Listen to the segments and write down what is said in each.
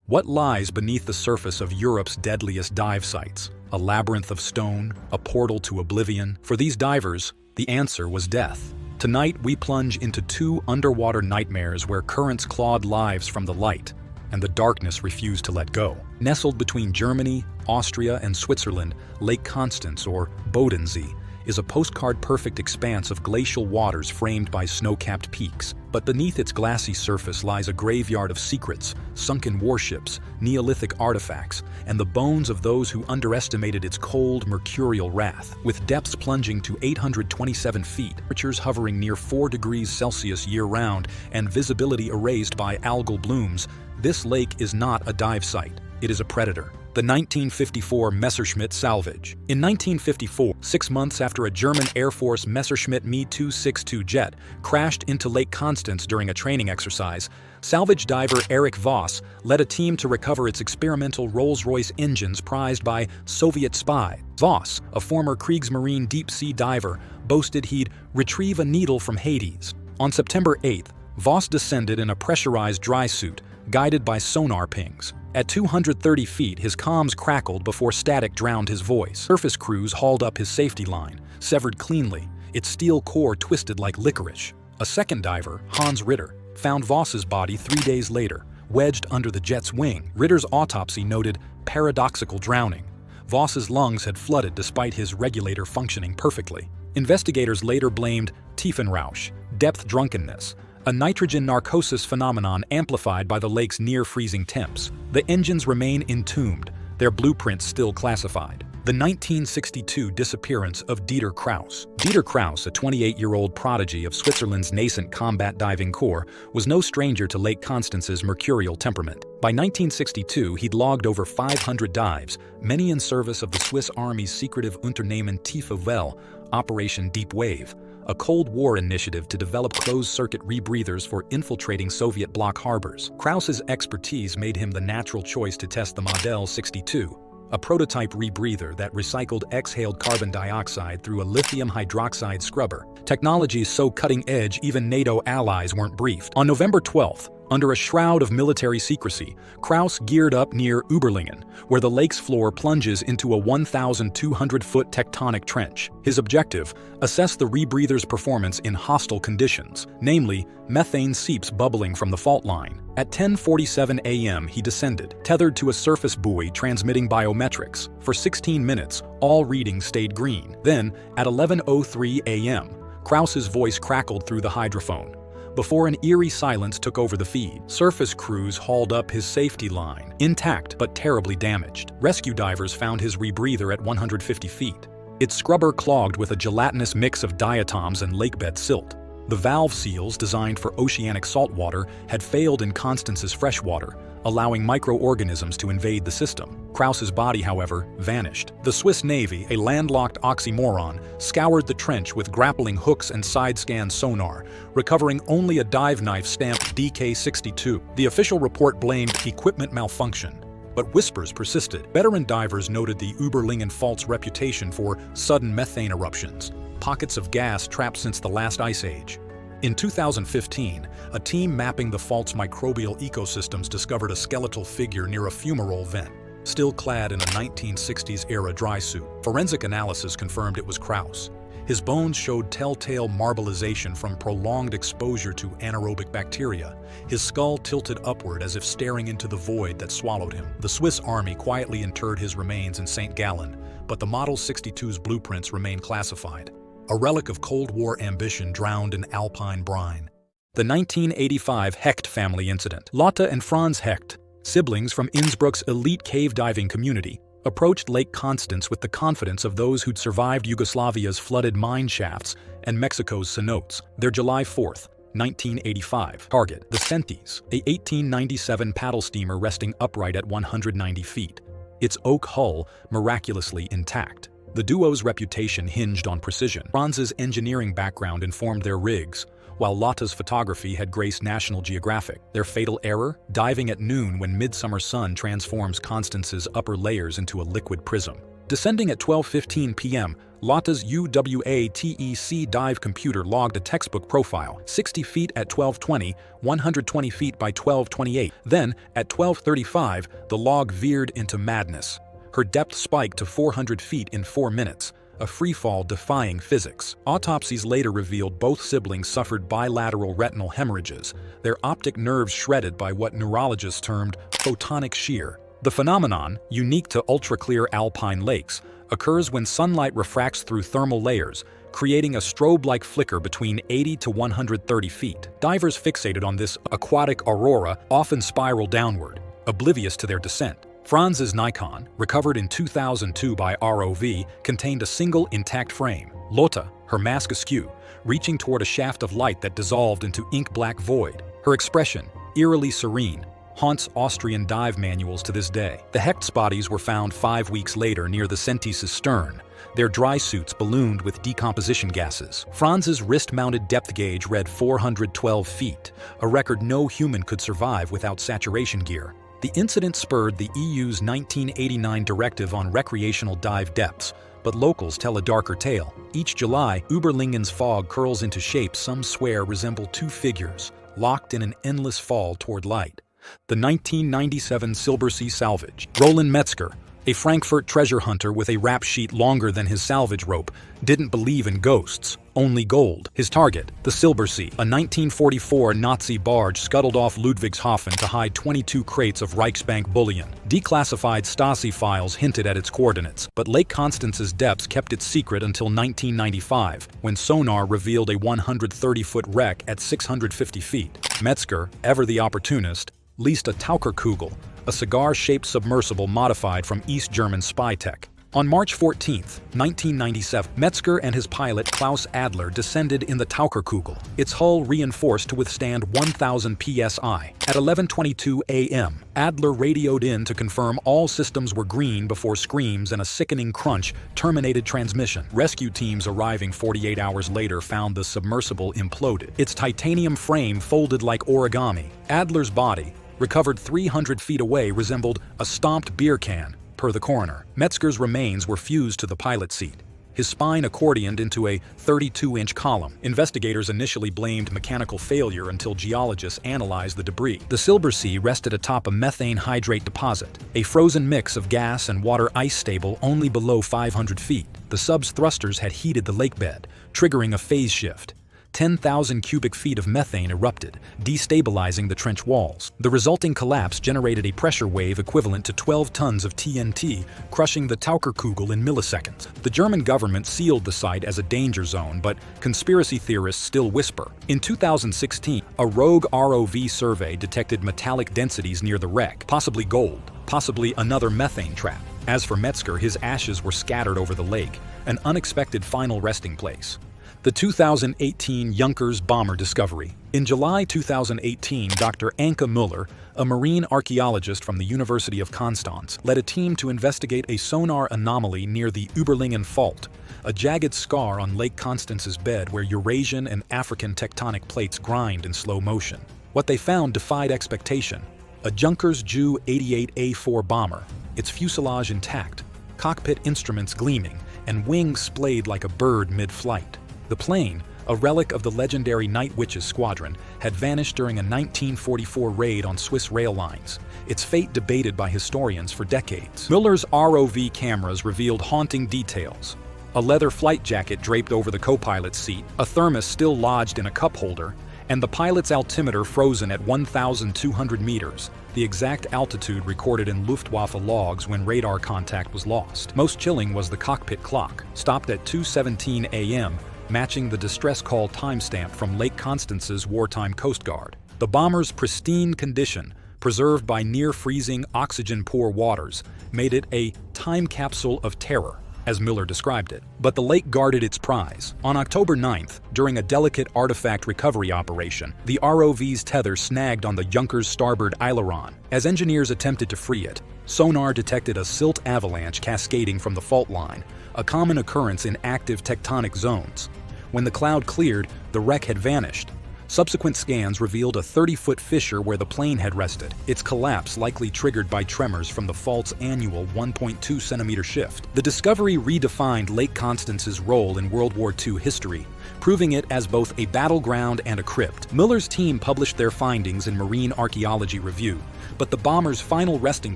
What lies beneath the surface of Europe's deadliest dive sites? A labyrinth of stone, a portal to oblivion? For these divers, the answer was death. Tonight, we plunge into two underwater nightmares where currents clawed lives from the light, and the darkness refused to let go. Nestled between Germany, Austria, and Switzerland, Lake Constance, or Bodensee, is a postcard-perfect expanse of glacial waters framed by snow-capped peaks. But beneath its glassy surface lies a graveyard of secrets, sunken warships, Neolithic artifacts, and the bones of those who underestimated its cold, mercurial wrath. With depths plunging to 827 feet, temperatures hovering near 4 degrees Celsius year-round, and visibility erased by algal blooms, this lake is not a dive site. It is a predator. The 1954 Messerschmitt salvage. In 1954, 6 months after a German Air Force Messerschmitt Me-262 jet crashed into Lake Constance during a training exercise, salvage diver Erich Voss led a team to recover its experimental Rolls-Royce engines prized by Soviet spies. Voss, a former Kriegsmarine deep-sea diver, boasted he'd retrieve a needle from Hades. On September 8th, Voss descended in a pressurized dry suit, guided by sonar pings. At 230 feet, his comms crackled before static drowned his voice. Surface crews hauled up his safety line, severed cleanly, its steel core twisted like licorice. A second diver, Hans Ritter, found Voss's body 3 days later, wedged under the jet's wing. Ritter's autopsy noted paradoxical drowning. Voss's lungs had flooded despite his regulator functioning perfectly. Investigators later blamed Tiefenrausch, depth drunkenness, a nitrogen narcosis phenomenon amplified by the lake's near-freezing temps. The engines remain entombed, their blueprints still classified. The 1962 disappearance of Dieter Kraus. Dieter Kraus, a 28-year-old prodigy of Switzerland's nascent combat diving corps, was no stranger to Lake Constance's mercurial temperament. By 1962, he'd logged over 500 dives, many in service of the Swiss Army's secretive Unternehmen Tiefe Welle, Operation Deep Wave, a Cold War initiative to develop closed-circuit rebreathers for infiltrating Soviet bloc harbors. Kraus's expertise made him the natural choice to test the Model 62, a prototype rebreather that recycled exhaled carbon dioxide through a lithium hydroxide scrubber. Technologies so cutting-edge even NATO allies weren't briefed. On November 12th, under a shroud of military secrecy, Kraus geared up near Überlingen, where the lake's floor plunges into a 1,200-foot tectonic trench. His objective: assess the rebreather's performance in hostile conditions, namely methane seeps bubbling from the fault line. At 10:47 a.m., he descended, tethered to a surface buoy transmitting biometrics. For 16 minutes, all readings stayed green. Then, at 11:03 a.m., Kraus's voice crackled through the hydrophone. Before an eerie silence took over the feed, surface crews hauled up his safety line, intact but terribly damaged. Rescue divers found his rebreather at 150 feet. Its scrubber clogged with a gelatinous mix of diatoms and lakebed silt. The valve seals designed for oceanic saltwater had failed in Constance's freshwater, allowing microorganisms to invade the system. Kraus's body, however, vanished. The Swiss Navy, a landlocked oxymoron, scoured the trench with grappling hooks and side-scan sonar, recovering only a dive knife stamped DK-62. The official report blamed equipment malfunction, but whispers persisted. Veteran divers noted the Überlingen fault's reputation for sudden methane eruptions, pockets of gas trapped since the last ice age. In 2015, a team mapping the fault's microbial ecosystems discovered a skeletal figure near a fumarole vent, still clad in a 1960s-era dry suit. Forensic analysis confirmed it was Kraus. His bones showed telltale marbleization from prolonged exposure to anaerobic bacteria, his skull tilted upward as if staring into the void that swallowed him. The Swiss Army quietly interred his remains in St. Gallen, but the Model 62's blueprints remain classified, a relic of Cold War ambition drowned in alpine brine. The 1985 Hecht family incident. Lotte and Franz Hecht, siblings from Innsbruck's elite cave diving community, approached Lake Constance with the confidence of those who'd survived Yugoslavia's flooded mine shafts and Mexico's cenotes. Their July 4, 1985 target, the Sentis, a 1897 paddle steamer resting upright at 190 feet, its oak hull miraculously intact. The duo's reputation hinged on precision. Franz's engineering background informed their rigs, while Lotte's photography had graced National Geographic. Their fatal error? Diving at noon when midsummer sun transforms Constance's upper layers into a liquid prism. Descending at 12:15 p.m., LATA's UWATEC dive computer logged a textbook profile, 60 feet at 1220, 120 feet by 1228. Then, at 1235, the log veered into madness. Her depth spiked to 400 feet in 4 minutes, a freefall defying physics. Autopsies later revealed both siblings suffered bilateral retinal hemorrhages, their optic nerves shredded by what neurologists termed photonic shear. The phenomenon, unique to ultra-clear alpine lakes, occurs when sunlight refracts through thermal layers, creating a strobe-like flicker between 80 to 130 feet. Divers fixated on this aquatic aurora often spiral downward, oblivious to their descent. Franz's Nikon, recovered in 2002 by ROV, contained a single intact frame. Lotta, her mask askew, reaching toward a shaft of light that dissolved into ink-black void. Her expression, eerily serene, haunts Austrian dive manuals to this day. The Hecht's bodies were found 5 weeks later near the Sentis's stern, their dry suits ballooned with decomposition gases. Franz's wrist-mounted depth gauge read 412 feet, a record no human could survive without saturation gear. The incident spurred the EU's 1989 directive on recreational dive depths, but locals tell a darker tale. Each July, Überlingen's fog curls into shapes some swear resemble two figures, locked in an endless fall toward light. The 1997 Silbersee salvage. Roland Metzger, a Frankfurt treasure hunter with a rap sheet longer than his salvage rope, didn't believe in ghosts, only gold. His target, the Silbersee, a 1944 Nazi barge scuttled off Ludwigshafen to hide 22 crates of Reichsbank bullion. Declassified Stasi files hinted at its coordinates, but Lake Constance's depths kept it secret until 1995, when sonar revealed a 130-foot wreck at 650 feet. Metzger, ever the opportunist, leased a Taucherkugel, a cigar-shaped submersible modified from East German spy tech. On March 14, 1997, Metzger and his pilot Klaus Adler descended in the Taucherkugel, its hull reinforced to withstand 1,000 psi. At 11:22 a.m., Adler radioed in to confirm all systems were green before screams and a sickening crunch terminated transmission. Rescue teams arriving 48 hours later found the submersible imploded, its titanium frame folded like origami. Adler's body, recovered 300 feet away, resembled a stomped beer can, per the coroner. Metzger's remains were fused to the pilot seat, his spine accordioned into a 32-inch column. Investigators initially blamed mechanical failure until geologists analyzed the debris. The Silbersee rested atop a methane hydrate deposit, a frozen mix of gas and water ice stable only below 500 feet. The sub's thrusters had heated the lake bed, triggering a phase shift. 10,000 cubic feet of methane erupted, destabilizing the trench walls. The resulting collapse generated a pressure wave equivalent to 12 tons of TNT, crushing the Taucherkugel in milliseconds. The German government sealed the site as a danger zone, but conspiracy theorists still whisper. In 2016, a rogue ROV survey detected metallic densities near the wreck, possibly gold, possibly another methane trap. As for Metzger, his ashes were scattered over the lake, an unexpected final resting place. The 2018 Junkers bomber discovery. In July 2018, Dr. Anke Müller, a marine archaeologist from the University of Konstanz, led a team to investigate a sonar anomaly near the Überlingen Fault, a jagged scar on Lake Constance's bed where Eurasian and African tectonic plates grind in slow motion. What they found defied expectation. A Junkers Ju-88A4 bomber, its fuselage intact, cockpit instruments gleaming, and wings splayed like a bird mid-flight. The plane, a relic of the legendary Night Witches squadron, had vanished during a 1944 raid on Swiss rail lines, its fate debated by historians for decades. Müller's ROV cameras revealed haunting details. A leather flight jacket draped over the co-pilot's seat, a thermos still lodged in a cup holder, and the pilot's altimeter frozen at 1,200 meters, the exact altitude recorded in Luftwaffe logs when radar contact was lost. Most chilling was the cockpit clock, stopped at 2:17 a.m., matching the distress call timestamp from Lake Constance's wartime Coast Guard. The bomber's pristine condition, preserved by near-freezing, oxygen-poor waters, made it a time capsule of terror, as Müller described it. But the lake guarded its prize. On October 9th, during a delicate artifact recovery operation, the ROV's tether snagged on the Junkers' starboard aileron. As engineers attempted to free it, sonar detected a silt avalanche cascading from the fault line, a common occurrence in active tectonic zones. When the cloud cleared, the wreck had vanished. Subsequent scans revealed a 30-foot fissure where the plane had rested, its collapse likely triggered by tremors from the fault's annual 1.2-centimeter shift. The discovery redefined Lake Constance's role in World War II history, proving it as both a battleground and a crypt. Miller's team published their findings in Marine Archaeology Review, but the bomber's final resting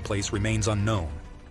place remains unknown.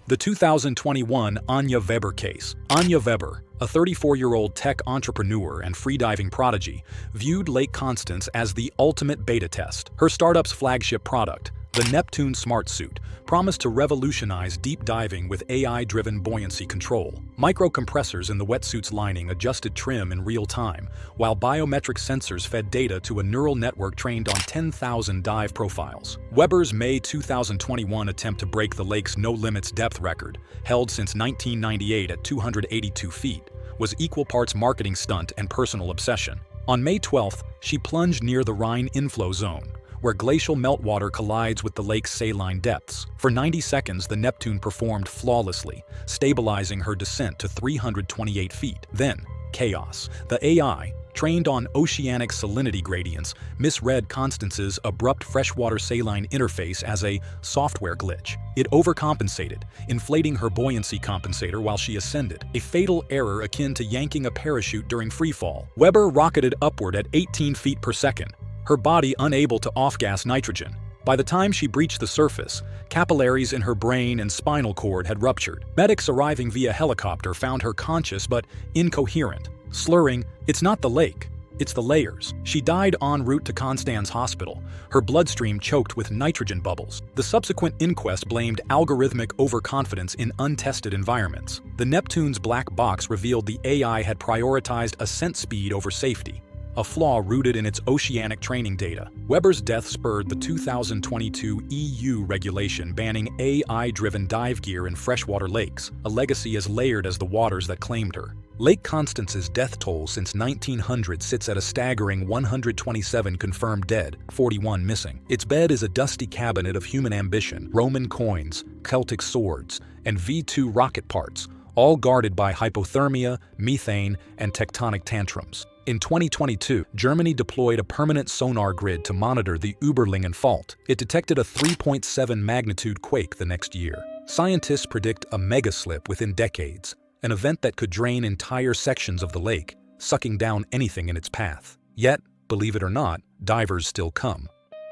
The 2021 Anja Weber case. Anja Weber, a 34-year-old tech entrepreneur and freediving prodigy, viewed Lake Constance as the ultimate beta test. Her startup's flagship product, the Neptune Smart Suit, promised to revolutionize deep diving with AI-driven buoyancy control. Microcompressors in the wetsuit's lining adjusted trim in real time, while biometric sensors fed data to a neural network trained on 10,000 dive profiles. Weber's May 2021 attempt to break the lake's no-limits depth record, held since 1998 at 282 feet, was equal parts marketing stunt and personal obsession. On May 12th, she plunged near the Rhine inflow zone, where glacial meltwater collides with the lake's saline depths. For 90 seconds, the Neptune performed flawlessly, stabilizing her descent to 328 feet. Then, chaos. The AI, trained on oceanic salinity gradients, misread Constance's abrupt freshwater saline interface as a software glitch. It overcompensated, inflating her buoyancy compensator while she ascended, a fatal error akin to yanking a parachute during freefall. Weber rocketed upward at 18 feet per second, her body unable to off-gas nitrogen. By the time she breached the surface, capillaries in her brain and spinal cord had ruptured. Medics arriving via helicopter found her conscious but incoherent, slurring, "It's not the lake, it's the layers." She died en route to Konstanz Hospital, her bloodstream choked with nitrogen bubbles. The subsequent inquest blamed algorithmic overconfidence in untested environments. The Neptune's black box revealed the AI had prioritized ascent speed over safety, a flaw rooted in its oceanic training data. Weber's death spurred the 2022 EU regulation banning AI-driven dive gear in freshwater lakes, a legacy as layered as the waters that claimed her. Lake Constance's death toll since 1900 sits at a staggering 127 confirmed dead, 41 missing. Its bed is a dusty cabinet of human ambition, Roman coins, Celtic swords, and V-2 rocket parts, all guarded by hypothermia, methane, and tectonic tantrums. In 2022, Germany deployed a permanent sonar grid to monitor the Überlingen fault. It detected a 3.7 magnitude quake the next year. Scientists predict a megaslip within decades, an event that could drain entire sections of the lake, sucking down anything in its path. Yet, believe it or not, divers still come.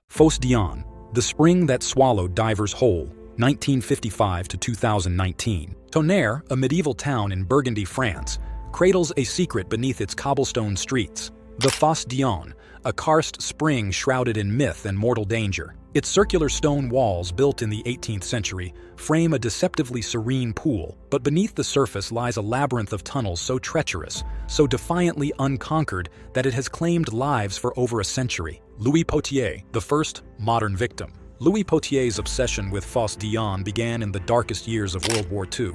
Fosse d'Yonne, the spring that swallowed divers whole, 1955 to 2019. Tonnerre, a medieval town in Burgundy, France, cradles a secret beneath its cobblestone streets. The Fosse d'Yonne, a karst spring shrouded in myth and mortal danger. Its circular stone walls, built in the 18th century, frame a deceptively serene pool, but beneath the surface lies a labyrinth of tunnels so treacherous, so defiantly unconquered that it has claimed lives for over a century. Louis Potier, the first modern victim. Louis Potier's obsession with Fosse d'Yonne began in the darkest years of World War II.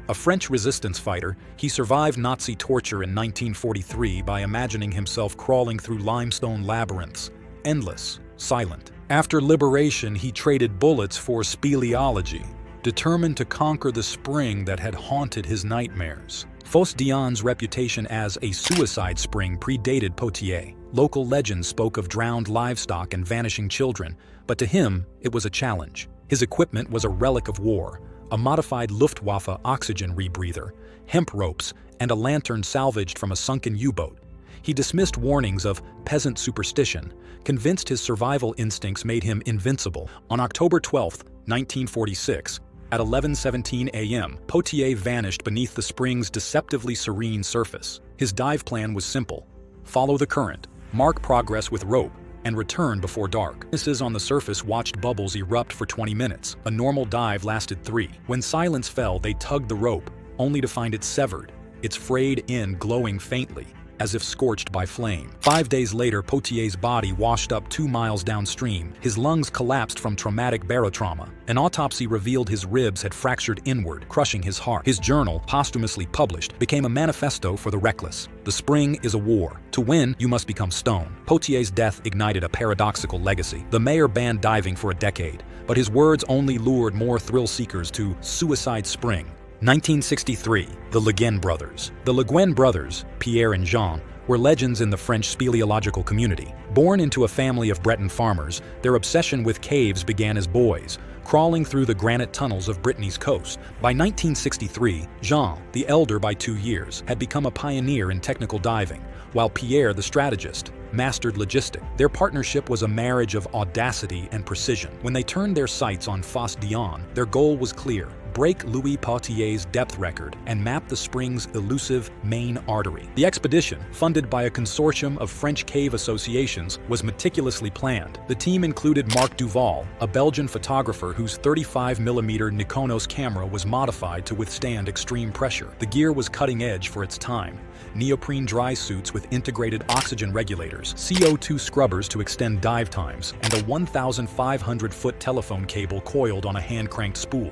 A French resistance fighter, he survived Nazi torture in 1943 by imagining himself crawling through limestone labyrinths, endless, silent. After liberation, he traded bullets for speleology, determined to conquer the spring that had haunted his nightmares. Fosse d'Yonne's reputation as a suicide spring predated Potier. Local legends spoke of drowned livestock and vanishing children, but to him, it was a challenge. His equipment was a relic of war, a modified Luftwaffe oxygen rebreather, hemp ropes, and a lantern salvaged from a sunken U-boat. He dismissed warnings of peasant superstition, convinced his survival instincts made him invincible. On October 12, 1946, at 11:17 a.m., Potier vanished beneath the spring's deceptively serene surface. His dive plan was simple: follow the current, mark progress with rope, and return before dark. Witnesses on the surface watched bubbles erupt for 20 minutes. A normal dive lasted 3. When silence fell, they tugged the rope, only to find it severed, its frayed end glowing faintly, as if scorched by flame. 5 days later, Potier's body washed up 2 miles downstream. His lungs collapsed from traumatic barotrauma. An autopsy revealed his ribs had fractured inward, crushing his heart. His journal, posthumously published, became a manifesto for the reckless. The spring is a war. To win, you must become stone. Potier's death ignited a paradoxical legacy. The mayor banned diving for a decade, but his words only lured more thrill-seekers to Suicide Spring. 1963, the Le Guin brothers. The Le Guin brothers, Pierre and Jean, were legends in the French speleological community. Born into a family of Breton farmers, their obsession with caves began as boys, crawling through the granite tunnels of Brittany's coast. By 1963, Jean, the elder by 2 years, had become a pioneer in technical diving, while Pierre, the strategist, mastered logistics. Their partnership was a marriage of audacity and precision. When they turned their sights on Fosse d'Yonne, their goal was clear: break Louis Potier's depth record and map the spring's elusive main artery. The expedition, funded by a consortium of French cave associations, was meticulously planned. The team included Marc Duval, a Belgian photographer whose 35mm Nikonos camera was modified to withstand extreme pressure. The gear was cutting edge for its time: neoprene dry suits with integrated oxygen regulators, CO2 scrubbers to extend dive times, and a 1,500-foot telephone cable coiled on a hand-cranked spool.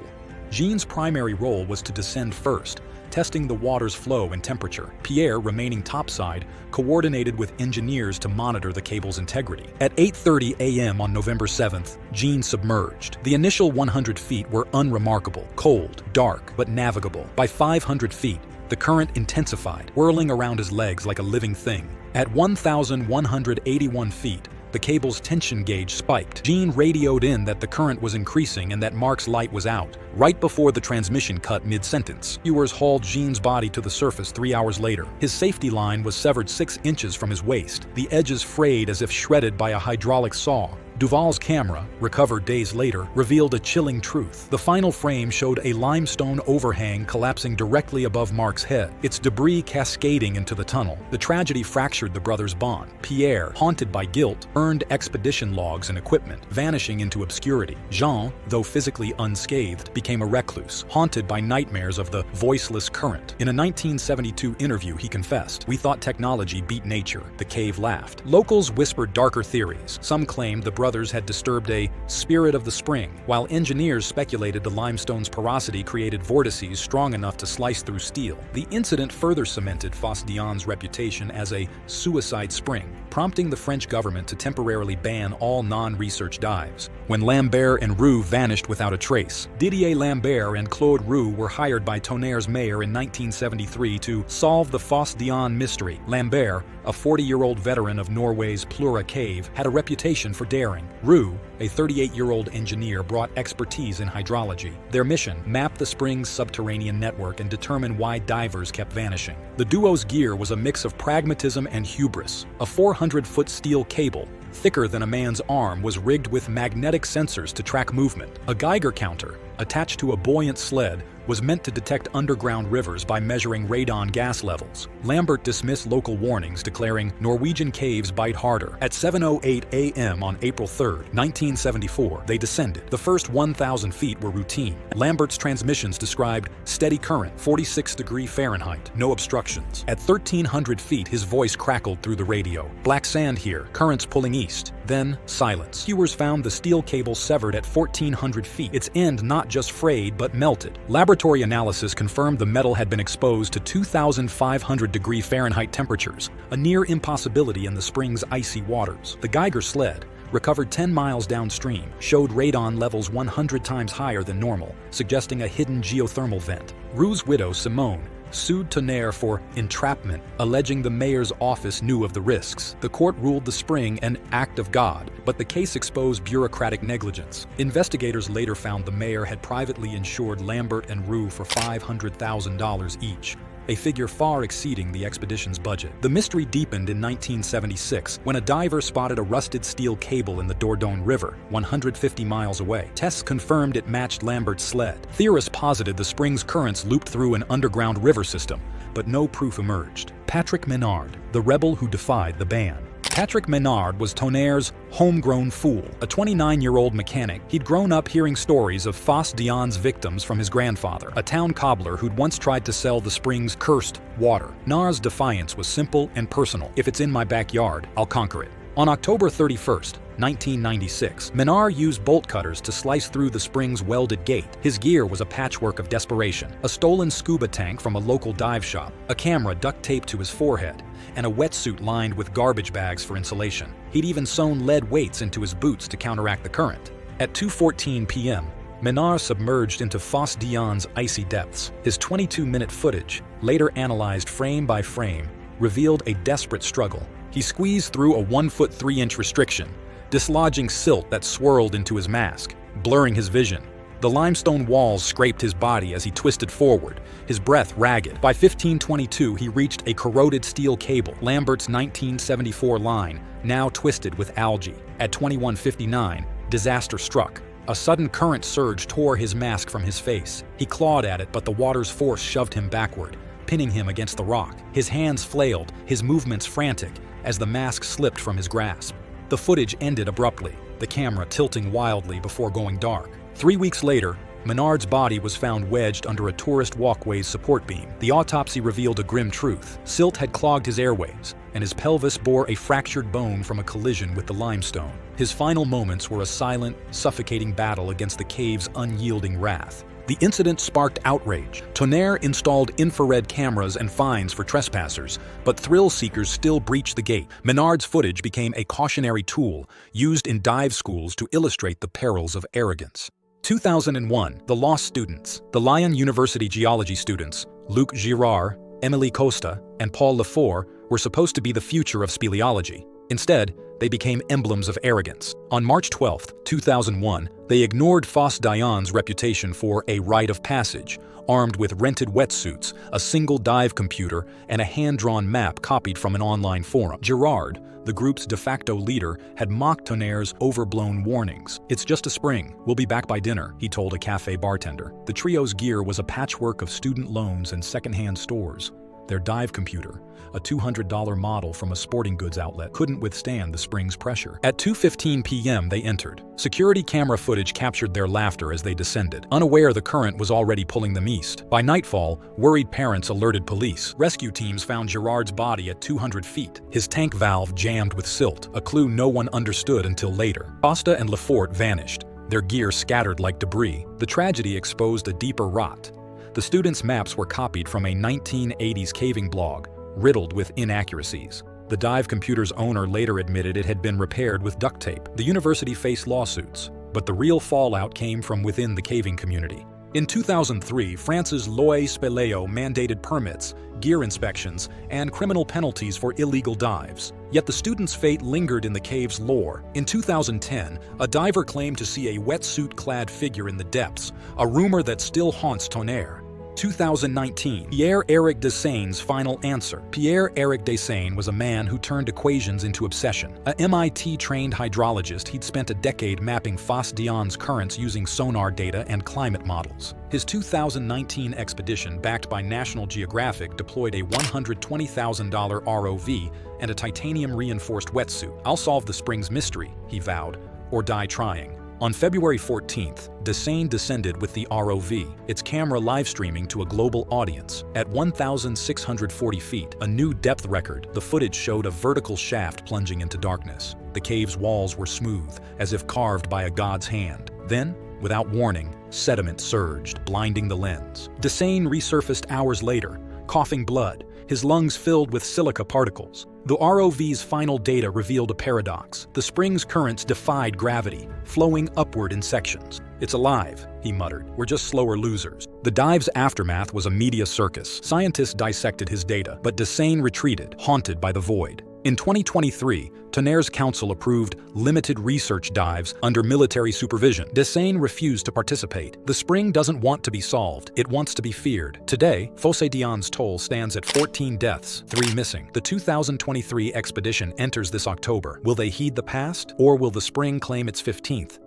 Jean's primary role was to descend first, testing the water's flow and temperature. Pierre, remaining topside, coordinated with engineers to monitor the cable's integrity. At 8:30 a.m. on November 7th, Jean submerged. The initial 100 feet were unremarkable, cold, dark, but navigable. By 500 feet, the current intensified, whirling around his legs like a living thing. At 1,181 feet, the cable's tension gauge spiked. Jean radioed in that the current was increasing and that Marc's light was out. Right before the transmission cut mid-sentence, viewers hauled Jean's body to the surface 3 hours later. His safety line was severed 6 inches from his waist, the edges frayed as if shredded by a hydraulic saw. Duval's camera, recovered days later, revealed a chilling truth. The final frame showed a limestone overhang collapsing directly above Marc's head, its debris cascading into the tunnel. The tragedy fractured the brothers' bond. Pierre, haunted by guilt, earned expedition logs and equipment, vanishing into obscurity. Jean, though physically unscathed, became a recluse, haunted by nightmares of the voiceless current. In a 1972 interview, he confessed, "We thought technology beat nature." The cave laughed. Locals whispered darker theories. Some claimed the brothers had disturbed a spirit of the spring, while engineers speculated the limestone's porosity created vortices strong enough to slice through steel. The incident further cemented Fosse d'Yonne's reputation as a suicide spring, prompting the French government to temporarily ban all non-research dives. When Lambert and Roux vanished without a trace, Didier Lambert and Claude Roux were hired by Tonnerre's mayor in 1973 to solve the Fosse d'Yonne mystery. Lambert, a 40-year-old veteran of Norway's Plura cave, had a reputation for daring. Roux, a 38-year-old engineer, brought expertise in hydrology. Their mission: map the spring's subterranean network and determine why divers kept vanishing. The duo's gear was a mix of pragmatism and hubris. A 400-foot steel cable, thicker than a man's arm, was rigged with magnetic sensors to track movement. A Geiger counter, attached to a buoyant sled, was meant to detect underground rivers by measuring radon gas levels. Lambert dismissed local warnings, declaring, "Norwegian caves bite harder." At 7:08 a.m. on April 3, 1974, they descended. The first 1,000 feet were routine. Lambert's transmissions described steady current, 46°F, no obstructions. At 1,300 feet, his voice crackled through the radio. "Black sand here, currents pulling east." Then, silence. Viewers found the steel cable severed at 1,400 feet, its end not just frayed but melted. Laboratory analysis confirmed the metal had been exposed to 2,500°F temperatures, a near impossibility in the spring's icy waters. The Geiger sled, recovered 10 miles downstream, showed radon levels 100 times higher than normal, suggesting a hidden geothermal vent. Roux's widow, Simone, sued Tonnerre for entrapment, alleging the mayor's office knew of the risks. The court ruled the spring an act of God, but the case exposed bureaucratic negligence. Investigators later found the mayor had privately insured Lambert and Roux for $500,000 each, a figure far exceeding the expedition's budget. The mystery deepened in 1976 when a diver spotted a rusted steel cable in the Dordogne River, 150 miles away. Tests confirmed it matched Lambert's sled. Theorists posited the spring's currents looped through an underground river system, but no proof emerged. Patrick Menard, the rebel who defied the ban. Patrick Menard was Tonnerre's homegrown fool. A 29-year-old mechanic, he'd grown up hearing stories of Fosse d'Yonne's victims from his grandfather, a town cobbler who'd once tried to sell the spring's cursed water. Menard's defiance was simple and personal. "If it's in my backyard, I'll conquer it." On October 31st, 1996, Menard used bolt cutters to slice through the spring's welded gate. His gear was a patchwork of desperation: a stolen scuba tank from a local dive shop, a camera duct taped to his forehead, and a wetsuit lined with garbage bags for insulation. He'd even sewn lead weights into his boots to counteract the current. At 2:14 p.m., Menard submerged into Fosse d'Yonne's icy depths. His 22-minute footage, later analyzed frame by frame, revealed a desperate struggle. He squeezed through a 1-foot 3-inch restriction, dislodging silt that swirled into his mask, blurring his vision. The limestone walls scraped his body as he twisted forward, his breath ragged. By 1522, he reached a corroded steel cable, Lambert's 1974 line, now twisted with algae. At 21:59, disaster struck. A sudden current surge tore his mask from his face. He clawed at it, but the water's force shoved him backward, pinning him against the rock. His hands flailed, his movements frantic, as the mask slipped from his grasp. The footage ended abruptly, the camera tilting wildly before going dark. 3 weeks later, Menard's body was found wedged under a tourist walkway's support beam. The autopsy revealed a grim truth. Silt had clogged his airways, and his pelvis bore a fractured bone from a collision with the limestone. His final moments were a silent, suffocating battle against the cave's unyielding wrath. The incident sparked outrage. Tonnerre installed infrared cameras and fines for trespassers, but thrill-seekers still breached the gate. Menard's footage became a cautionary tool used in dive schools to illustrate the perils of arrogance. 2001, the Lost Students. The Lyon University geology students, Luc Girard, Émilie Costa, and Paul Lefort, were supposed to be the future of speleology. Instead, they became emblems of arrogance. On March 12, 2001, they ignored Fosse Dion's reputation for a rite of passage, armed with rented wetsuits, a single dive computer, and a hand-drawn map copied from an online forum. Girard, the group's de facto leader, had mocked Tonnerre's overblown warnings. "It's just a spring. We'll be back by dinner," he told a cafe bartender. The trio's gear was a patchwork of student loans and secondhand stores. Their dive computer, a $200 model from a sporting goods outlet, couldn't withstand the spring's pressure. At 2:15 p.m. they entered. Security camera footage captured their laughter as they descended, unaware the current was already pulling them east. By nightfall, worried parents alerted police. Rescue teams found Girard's body at 200 feet, his tank valve jammed with silt, a clue no one understood until later. Costa and Lefort vanished, their gear scattered like debris. The tragedy exposed a deeper rot. The students' maps were copied from a 1980s caving blog, riddled with inaccuracies. The dive computer's owner later admitted it had been repaired with duct tape. The university faced lawsuits, but the real fallout came from within the caving community. In 2003, France's Loi Spéléo mandated permits, gear inspections, and criminal penalties for illegal dives. Yet the students' fate lingered in the cave's lore. In 2010, a diver claimed to see a wetsuit-clad figure in the depths, a rumor that still haunts Tonnerre. 2019, Pierre-Éric Dessaignes' final answer. Pierre-Éric Dessaignes was a man who turned equations into obsession. A MIT-trained hydrologist, he'd spent a decade mapping Fosse Dion's currents using sonar data and climate models. His 2019 expedition, backed by National Geographic, deployed a $120,000 ROV and a titanium-reinforced wetsuit. "I'll solve the spring's mystery," he vowed, "or die trying." On February 14th, Dessaignes descended with the ROV, its camera live-streaming to a global audience. At 1,640 feet, a new depth record, the footage showed a vertical shaft plunging into darkness. The cave's walls were smooth, as if carved by a god's hand. Then, without warning, sediment surged, blinding the lens. Dessaignes resurfaced hours later, coughing blood, his lungs filled with silica particles. The ROV's final data revealed a paradox. The spring's currents defied gravity, flowing upward in sections. "It's alive," he muttered. "We're just slower losers." The dive's aftermath was a media circus. Scientists dissected his data, but Dessaignes retreated, haunted by the void. In 2023, Tonnerre's council approved limited research dives under military supervision. Dessaignes refused to participate. The spring doesn't want to be solved, it wants to be feared. Today, Fosse Dion's toll stands at 14 deaths, 3 missing. The 2023 expedition enters this October. Will they heed the past, or will the spring claim its 15th?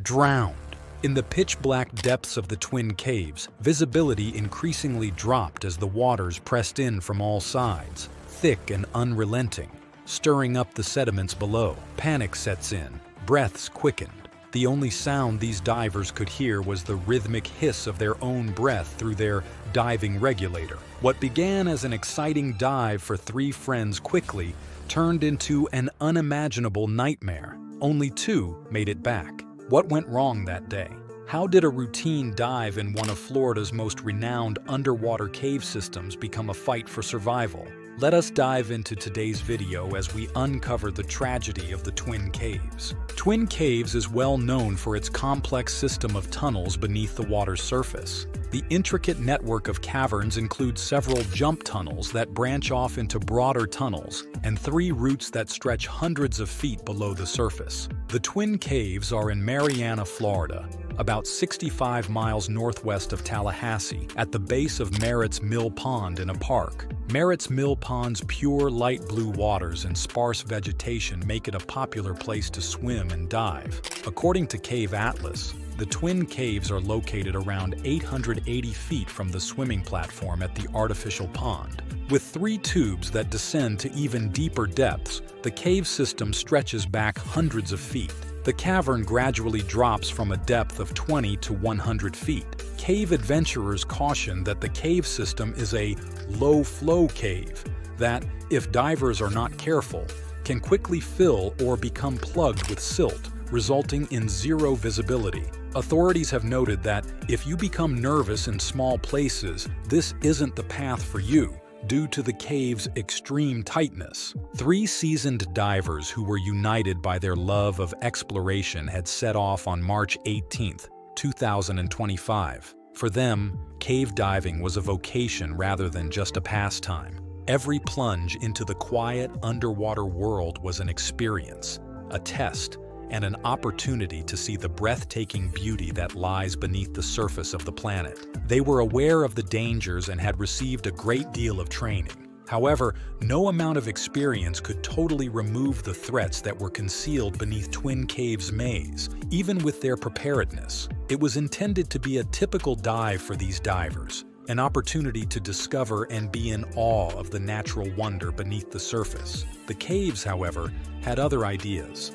Drowned. In the pitch-black depths of the Twin Caves, visibility increasingly dropped as the waters pressed in from all sides, thick and unrelenting, stirring up the sediments below. Panic sets in, breaths quickened. The only sound these divers could hear was the rhythmic hiss of their own breath through their diving regulator. What began as an exciting dive for 3 friends quickly turned into an unimaginable nightmare. Only 2 made it back. What went wrong that day? How did a routine dive in one of Florida's most renowned underwater cave systems become a fight for survival? Let us dive into today's video as we uncover the tragedy of the Twin Caves. Twin Caves is well known for its complex system of tunnels beneath the water's surface. The intricate network of caverns includes several jump tunnels that branch off into broader tunnels, and 3 routes that stretch hundreds of feet below the surface. The Twin Caves are in Marianna, Florida, about 65 miles northwest of Tallahassee, at the base of Merritt's Mill Pond in a park. Merritt's Mill Pond's pure light blue waters and sparse vegetation make it a popular place to swim and dive. According to Cave Atlas, the Twin Caves are located around 880 feet from the swimming platform at the artificial pond. With 3 tubes that descend to even deeper depths, the cave system stretches back hundreds of feet. The cavern gradually drops from a depth of 20 to 100 feet. Cave adventurers caution that the cave system is a low-flow cave that, if divers are not careful, can quickly fill or become plugged with silt, resulting in zero visibility. Authorities have noted that if you become nervous in small places, this isn't the path for you, due to the cave's extreme tightness. 3 seasoned divers who were united by their love of exploration had set off on March 18, 2025. For them, cave diving was a vocation rather than just a pastime. Every plunge into the quiet underwater world was an experience, a test, and an opportunity to see the breathtaking beauty that lies beneath the surface of the planet. They were aware of the dangers and had received a great deal of training. However, no amount of experience could totally remove the threats that were concealed beneath Twin Caves' maze, even with their preparedness. It was intended to be a typical dive for these divers, an opportunity to discover and be in awe of the natural wonder beneath the surface. The caves, however, had other ideas.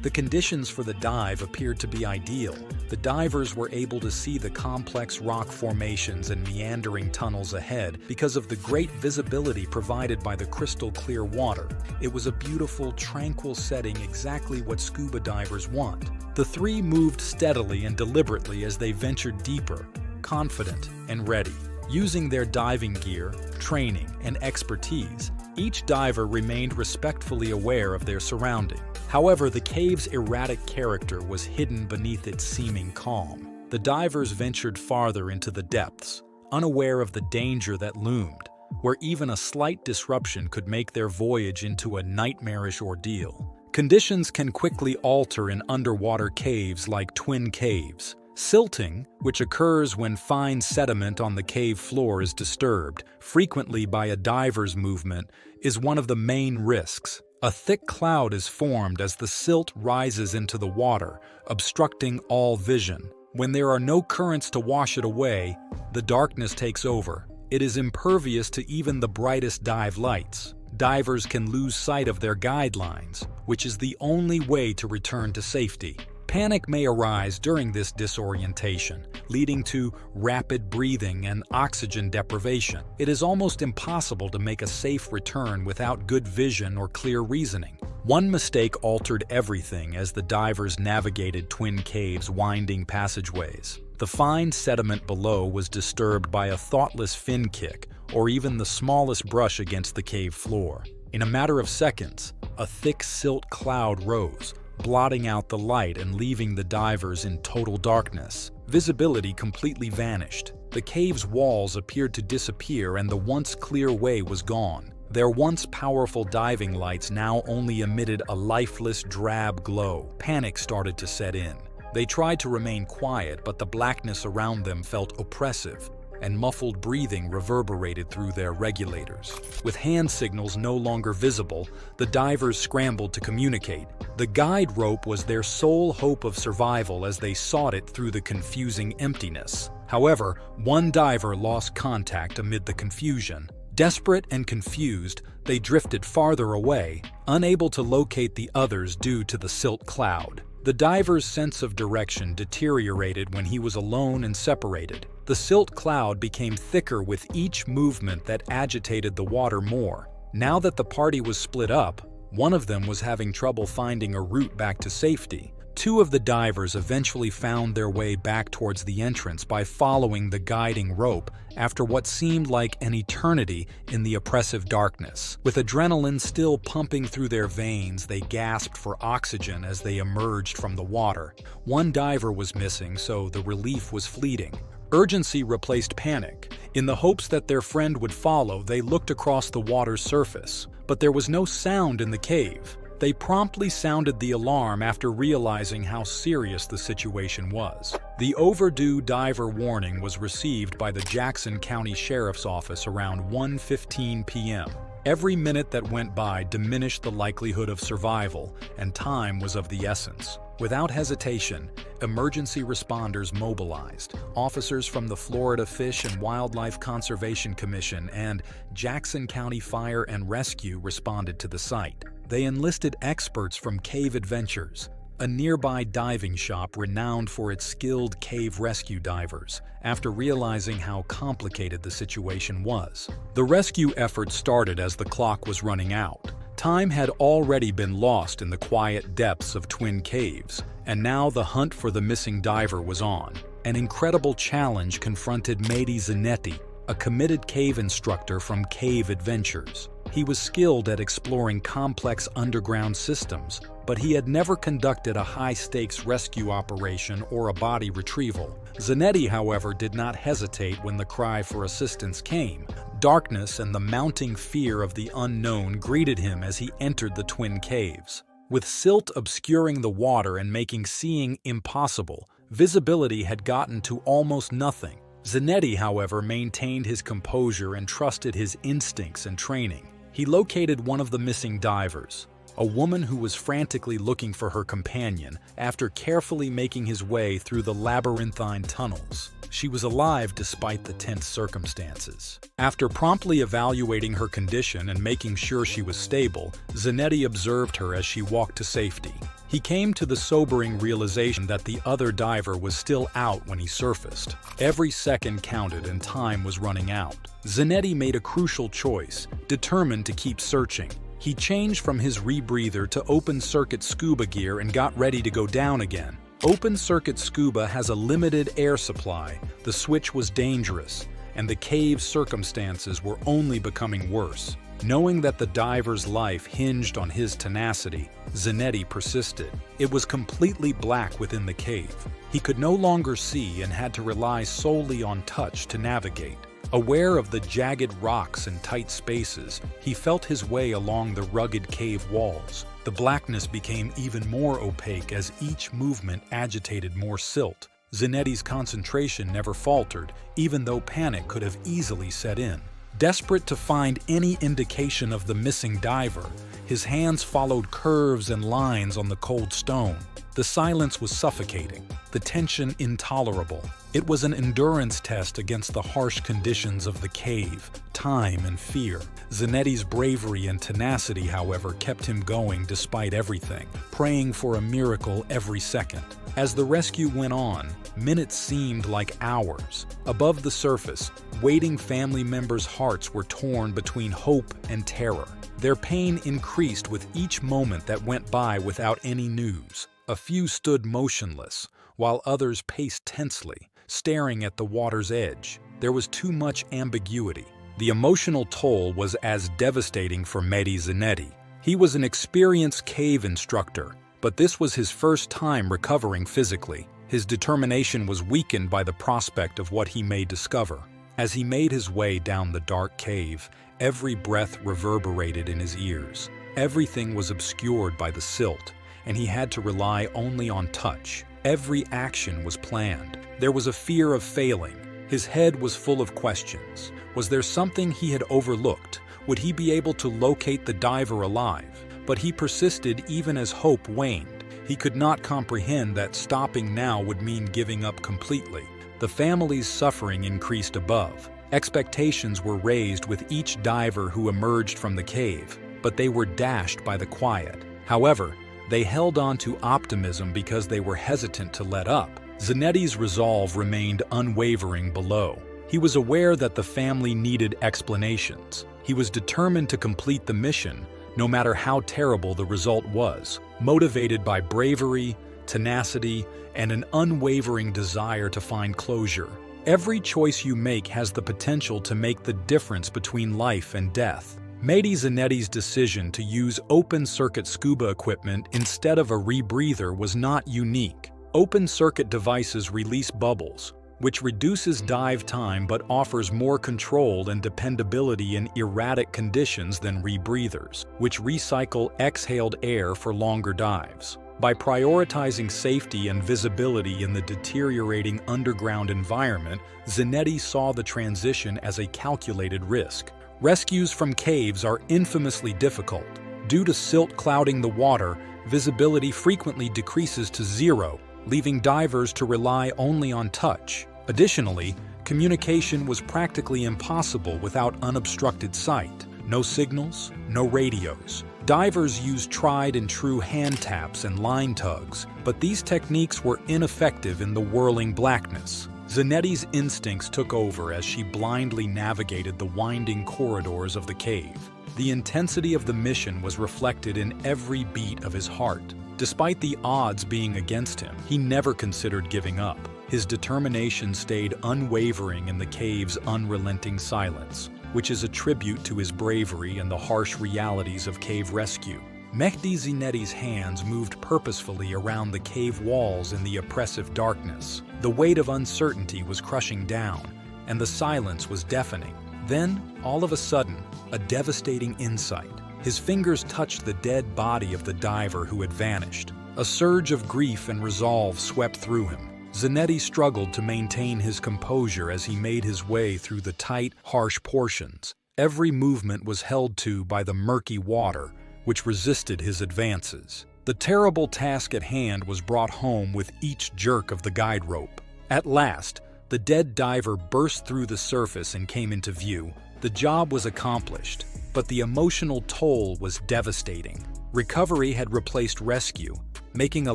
The conditions for the dive appeared to be ideal. The divers were able to see the complex rock formations and meandering tunnels ahead because of the great visibility provided by the crystal-clear water. It was a beautiful, tranquil setting, exactly what scuba divers want. The 3 moved steadily and deliberately as they ventured deeper, confident and ready. Using their diving gear, training, and expertise, each diver remained respectfully aware of their surroundings. However, the cave's erratic character was hidden beneath its seeming calm. The divers ventured farther into the depths, unaware of the danger that loomed, where even a slight disruption could make their voyage into a nightmarish ordeal. Conditions can quickly alter in underwater caves like Twin Caves. Silting, which occurs when fine sediment on the cave floor is disturbed, frequently by a diver's movement, is one of the main risks. A thick cloud is formed as the silt rises into the water, obstructing all vision. When there are no currents to wash it away, the darkness takes over. It is impervious to even the brightest dive lights. Divers can lose sight of their guidelines, which is the only way to return to safety. Panic may arise during this disorientation, leading to rapid breathing and oxygen deprivation. It is almost impossible to make a safe return without good vision or clear reasoning. One mistake altered everything as the divers navigated Twin Caves' winding passageways. The fine sediment below was disturbed by a thoughtless fin kick or even the smallest brush against the cave floor. In a matter of seconds, a thick silt cloud rose, blotting out the light and leaving the divers in total darkness. Visibility completely vanished. The cave's walls appeared to disappear and the once clear way was gone. Their once powerful diving lights now only emitted a lifeless, drab glow. Panic started to set in. They tried to remain quiet, but the blackness around them felt oppressive, and muffled breathing reverberated through their regulators. With hand signals no longer visible, the divers scrambled to communicate. The guide rope was their sole hope of survival as they sought it through the confusing emptiness. However, one diver lost contact amid the confusion. Desperate and confused, they drifted farther away, unable to locate the others due to the silt cloud. The diver's sense of direction deteriorated when he was alone and separated. The silt cloud became thicker with each movement that agitated the water more. Now that the party was split up, one of them was having trouble finding a route back to safety. 2 of the divers eventually found their way back towards the entrance by following the guiding rope after what seemed like an eternity in the oppressive darkness. With adrenaline still pumping through their veins, they gasped for oxygen as they emerged from the water. One diver was missing, so the relief was fleeting. Urgency replaced panic. In the hopes that their friend would follow, they looked across the water's surface. But there was no sound in the cave. They promptly sounded the alarm after realizing how serious the situation was. The overdue diver warning was received by the Jackson County Sheriff's Office around 1:15 p.m. Every minute that went by diminished the likelihood of survival, and time was of the essence. Without hesitation, emergency responders mobilized. Officers from the Florida Fish and Wildlife Conservation Commission and Jackson County Fire and Rescue responded to the site. They enlisted experts from Cave Adventures, a nearby diving shop renowned for its skilled cave rescue divers, after realizing how complicated the situation was. The rescue effort started as the clock was running out. Time had already been lost in the quiet depths of Twin Caves, and now the hunt for the missing diver was on. An incredible challenge confronted Mady Zanetti, a committed cave instructor from Cave Adventures. He was skilled at exploring complex underground systems, but he had never conducted a high-stakes rescue operation or a body retrieval. Zanetti, however, did not hesitate when the cry for assistance came. Darkness and the mounting fear of the unknown greeted him as he entered the Twin Caves. With silt obscuring the water and making seeing impossible, visibility had gotten to almost nothing. Zanetti, however, maintained his composure and trusted his instincts and training. He located one of the missing divers, a woman who was frantically looking for her companion after carefully making his way through the labyrinthine tunnels. She was alive despite the tense circumstances. After promptly evaluating her condition and making sure she was stable, Zanetti observed her as she walked to safety. He came to the sobering realization that the other diver was still out when he surfaced. Every second counted and time was running out. Zanetti made a crucial choice, determined to keep searching. He changed from his rebreather to open-circuit scuba gear and got ready to go down again. Open-circuit scuba has a limited air supply, the switch was dangerous, and the cave's circumstances were only becoming worse. Knowing that the diver's life hinged on his tenacity, Zanetti persisted. It was completely black within the cave. He could no longer see and had to rely solely on touch to navigate. Aware of the jagged rocks and tight spaces, he felt his way along the rugged cave walls. The blackness became even more opaque as each movement agitated more silt. Zanetti's concentration never faltered, even though panic could have easily set in. Desperate to find any indication of the missing diver, his hands followed curves and lines on the cold stone. The silence was suffocating, the tension intolerable. It was an endurance test against the harsh conditions of the cave, time and fear. Zanetti's bravery and tenacity, however, kept him going despite everything, praying for a miracle every second. As the rescue went on, minutes seemed like hours. Above the surface, waiting family members' hearts were torn between hope and terror. Their pain increased with each moment that went by without any news. A few stood motionless, while others paced tensely, staring at the water's edge. There was too much ambiguity. The emotional toll was as devastating for Mady Zanetti. He was an experienced cave instructor, but this was his first time recovering physically. His determination was weakened by the prospect of what he may discover. As he made his way down the dark cave, every breath reverberated in his ears. Everything was obscured by the silt, and he had to rely only on touch. Every action was planned. There was a fear of failing. His head was full of questions. Was there something he had overlooked? Would he be able to locate the diver alive? But he persisted even as hope waned. He could not comprehend that stopping now would mean giving up completely. The family's suffering increased above. Expectations were raised with each diver who emerged from the cave, but they were dashed by the quiet. However, they held on to optimism because they were hesitant to let up. Zanetti's resolve remained unwavering below. He was aware that the family needed explanations. He was determined to complete the mission, no matter how terrible the result was, motivated by bravery, tenacity, and an unwavering desire to find closure. Every choice you make has the potential to make the difference between life and death. Mady Zanetti's decision to use open-circuit scuba equipment instead of a rebreather was not unique. Open-circuit devices release bubbles, which reduces dive time but offers more control and dependability in erratic conditions than rebreathers, which recycle exhaled air for longer dives. By prioritizing safety and visibility in the deteriorating underground environment, Zanetti saw the transition as a calculated risk. Rescues from caves are infamously difficult. Due to silt clouding the water, visibility frequently decreases to zero, leaving divers to rely only on touch. Additionally, communication was practically impossible without unobstructed sight. No signals, no radios. Divers used tried-and-true hand taps and line tugs, but these techniques were ineffective in the whirling blackness. Zanetti's instincts took over as she blindly navigated the winding corridors of the cave. The intensity of the mission was reflected in every beat of his heart. Despite the odds being against him, he never considered giving up. His determination stayed unwavering in the cave's unrelenting silence, which is a tribute to his bravery and the harsh realities of cave rescue. Mehdi Zanetti's hands moved purposefully around the cave walls in the oppressive darkness. The weight of uncertainty was crushing down, and the silence was deafening. Then, all of a sudden, a devastating insight. His fingers touched the dead body of the diver who had vanished. A surge of grief and resolve swept through him. Zanetti struggled to maintain his composure as he made his way through the tight, harsh portions. Every movement was held to by the murky water, which resisted his advances. The terrible task at hand was brought home with each jerk of the guide rope. At last, the dead diver burst through the surface and came into view. The job was accomplished, but the emotional toll was devastating. Recovery had replaced rescue, making a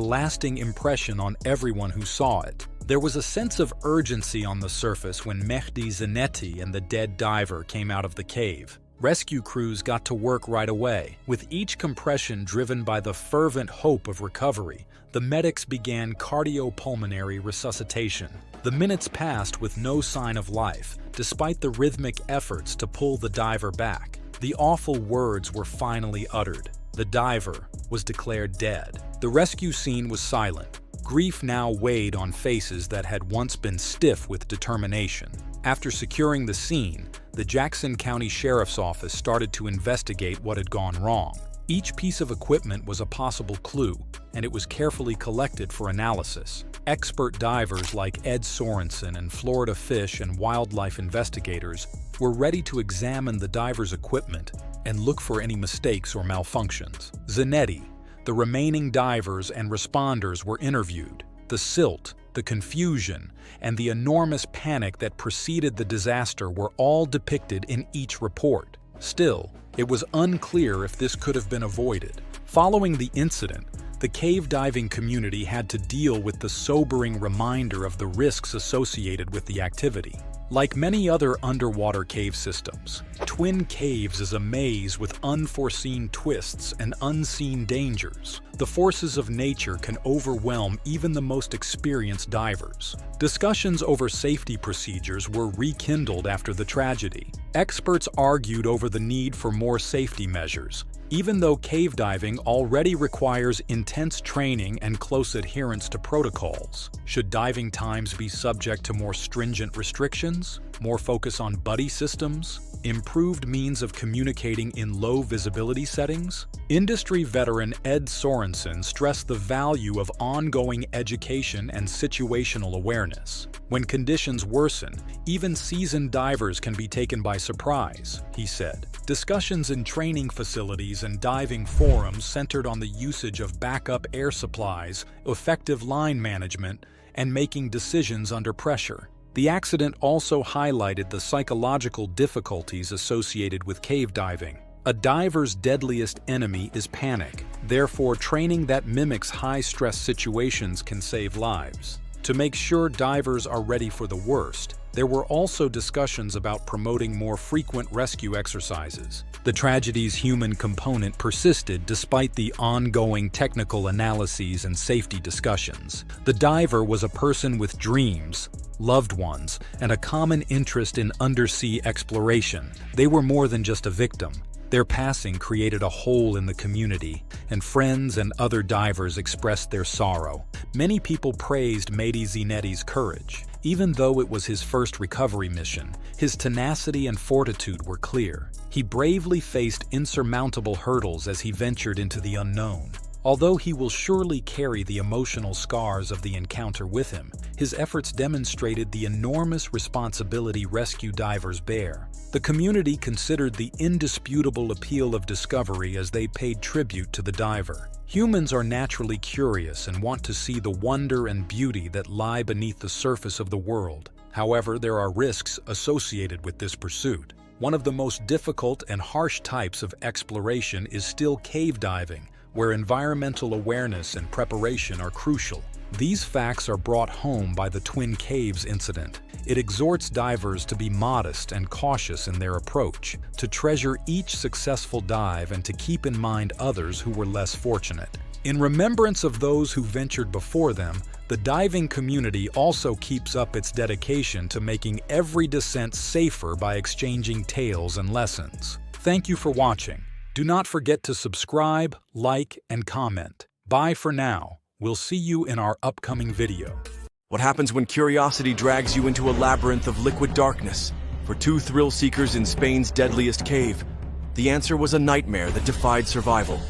lasting impression on everyone who saw it. There was a sense of urgency on the surface when Mehdi Zanetti and the dead diver came out of the cave. Rescue crews got to work right away. With each compression driven by the fervent hope of recovery, the medics began cardiopulmonary resuscitation. The minutes passed with no sign of life, despite the rhythmic efforts to pull the diver back. The awful words were finally uttered. The diver was declared dead. The rescue scene was silent. Grief now weighed on faces that had once been stiff with determination. After securing the scene, the Jackson County Sheriff's Office started to investigate what had gone wrong. Each piece of equipment was a possible clue, and it was carefully collected for analysis. Expert divers like Ed Sorensen and Florida Fish and Wildlife investigators were ready to examine the diver's equipment and look for any mistakes or malfunctions. Zanetti, the remaining divers and responders were interviewed. The silt, the confusion, and the enormous panic that preceded the disaster were all depicted in each report. Still, it was unclear if this could have been avoided. Following the incident, the cave diving community had to deal with the sobering reminder of the risks associated with the activity. Like many other underwater cave systems, Twin Caves is a maze with unforeseen twists and unseen dangers. The forces of nature can overwhelm even the most experienced divers. Discussions over safety procedures were rekindled after the tragedy. Experts argued over the need for more safety measures, even though cave diving already requires intense training and close adherence to protocols. Should diving times be subject to more stringent restrictions, more focus on buddy systems, improved means of communicating in low visibility settings? Industry veteran Ed Sorensen stressed the value of ongoing education and situational awareness. When conditions worsen, even seasoned divers can be taken by surprise, he said. Discussions in training facilities and diving forums centered on the usage of backup air supplies, effective line management, and making decisions under pressure. The accident also highlighted the psychological difficulties associated with cave diving. A diver's deadliest enemy is panic. Therefore, training that mimics high-stress situations can save lives. To make sure divers are ready for the worst, there were also discussions about promoting more frequent rescue exercises. The tragedy's human component persisted despite the ongoing technical analyses and safety discussions. The diver was a person with dreams, loved ones, and a common interest in undersea exploration. They were more than just a victim. Their passing created a hole in the community, and friends and other divers expressed their sorrow. Many people praised Mehdi Zanetti's courage. Even though it was his first recovery mission, his tenacity and fortitude were clear. He bravely faced insurmountable hurdles as he ventured into the unknown. Although he will surely carry the emotional scars of the encounter with him, his efforts demonstrated the enormous responsibility rescue divers bear. The community considered the indisputable appeal of discovery as they paid tribute to the diver. Humans are naturally curious and want to see the wonder and beauty that lie beneath the surface of the world. However, there are risks associated with this pursuit. One of the most difficult and harsh types of exploration is still cave diving, where environmental awareness and preparation are crucial. These facts are brought home by the Twin Caves incident. It exhorts divers to be modest and cautious in their approach, to treasure each successful dive and to keep in mind others who were less fortunate. In remembrance of those who ventured before them, the diving community also keeps up its dedication to making every descent safer by exchanging tales and lessons. Thank you for watching. Do not forget to subscribe, like, and comment. Bye for now. We'll see you in our upcoming video. What happens when curiosity drags you into a labyrinth of liquid darkness? For two thrill seekers in Spain's deadliest cave, the answer was a nightmare that defied survival.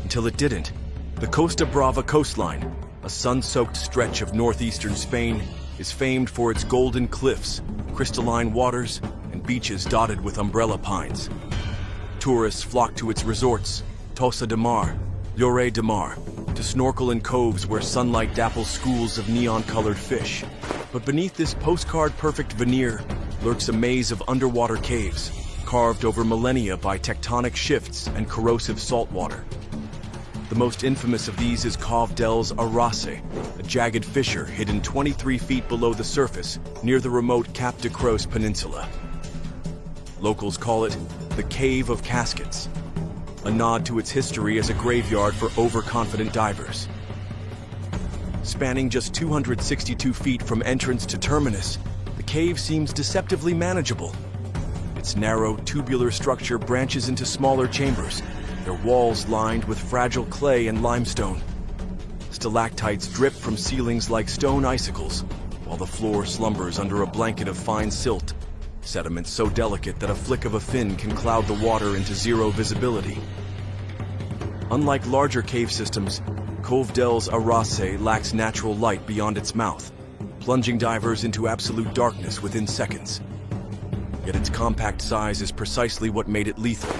Until it didn't. The Costa Brava coastline, a sun-soaked stretch of northeastern Spain, is famed for its golden cliffs, crystalline waters, and beaches dotted with umbrella pines. Tourists flock to its resorts, Tossa de Mar, Lloret de Mar, to snorkel in coves where sunlight dapples schools of neon-colored fish. But beneath this postcard-perfect veneer lurks a maze of underwater caves, carved over millennia by tectonic shifts and corrosive saltwater. The most infamous of these is Cove dels Arace, a jagged fissure hidden 23 feet below the surface near the remote Cap de Creus Peninsula. Locals call it the Cave of Caskets, a nod to its history as a graveyard for overconfident divers. Spanning just 262 feet from entrance to terminus, the cave seems deceptively manageable. Its narrow, tubular structure branches into smaller chambers, their walls lined with fragile clay and limestone. Stalactites drip from ceilings like stone icicles, while the floor slumbers under a blanket of fine silt, sediment so delicate that a flick of a fin can cloud the water into zero visibility. Unlike larger cave systems, Cove dels Arace lacks natural light beyond its mouth, plunging divers into absolute darkness within seconds. Yet its compact size is precisely what made it lethal.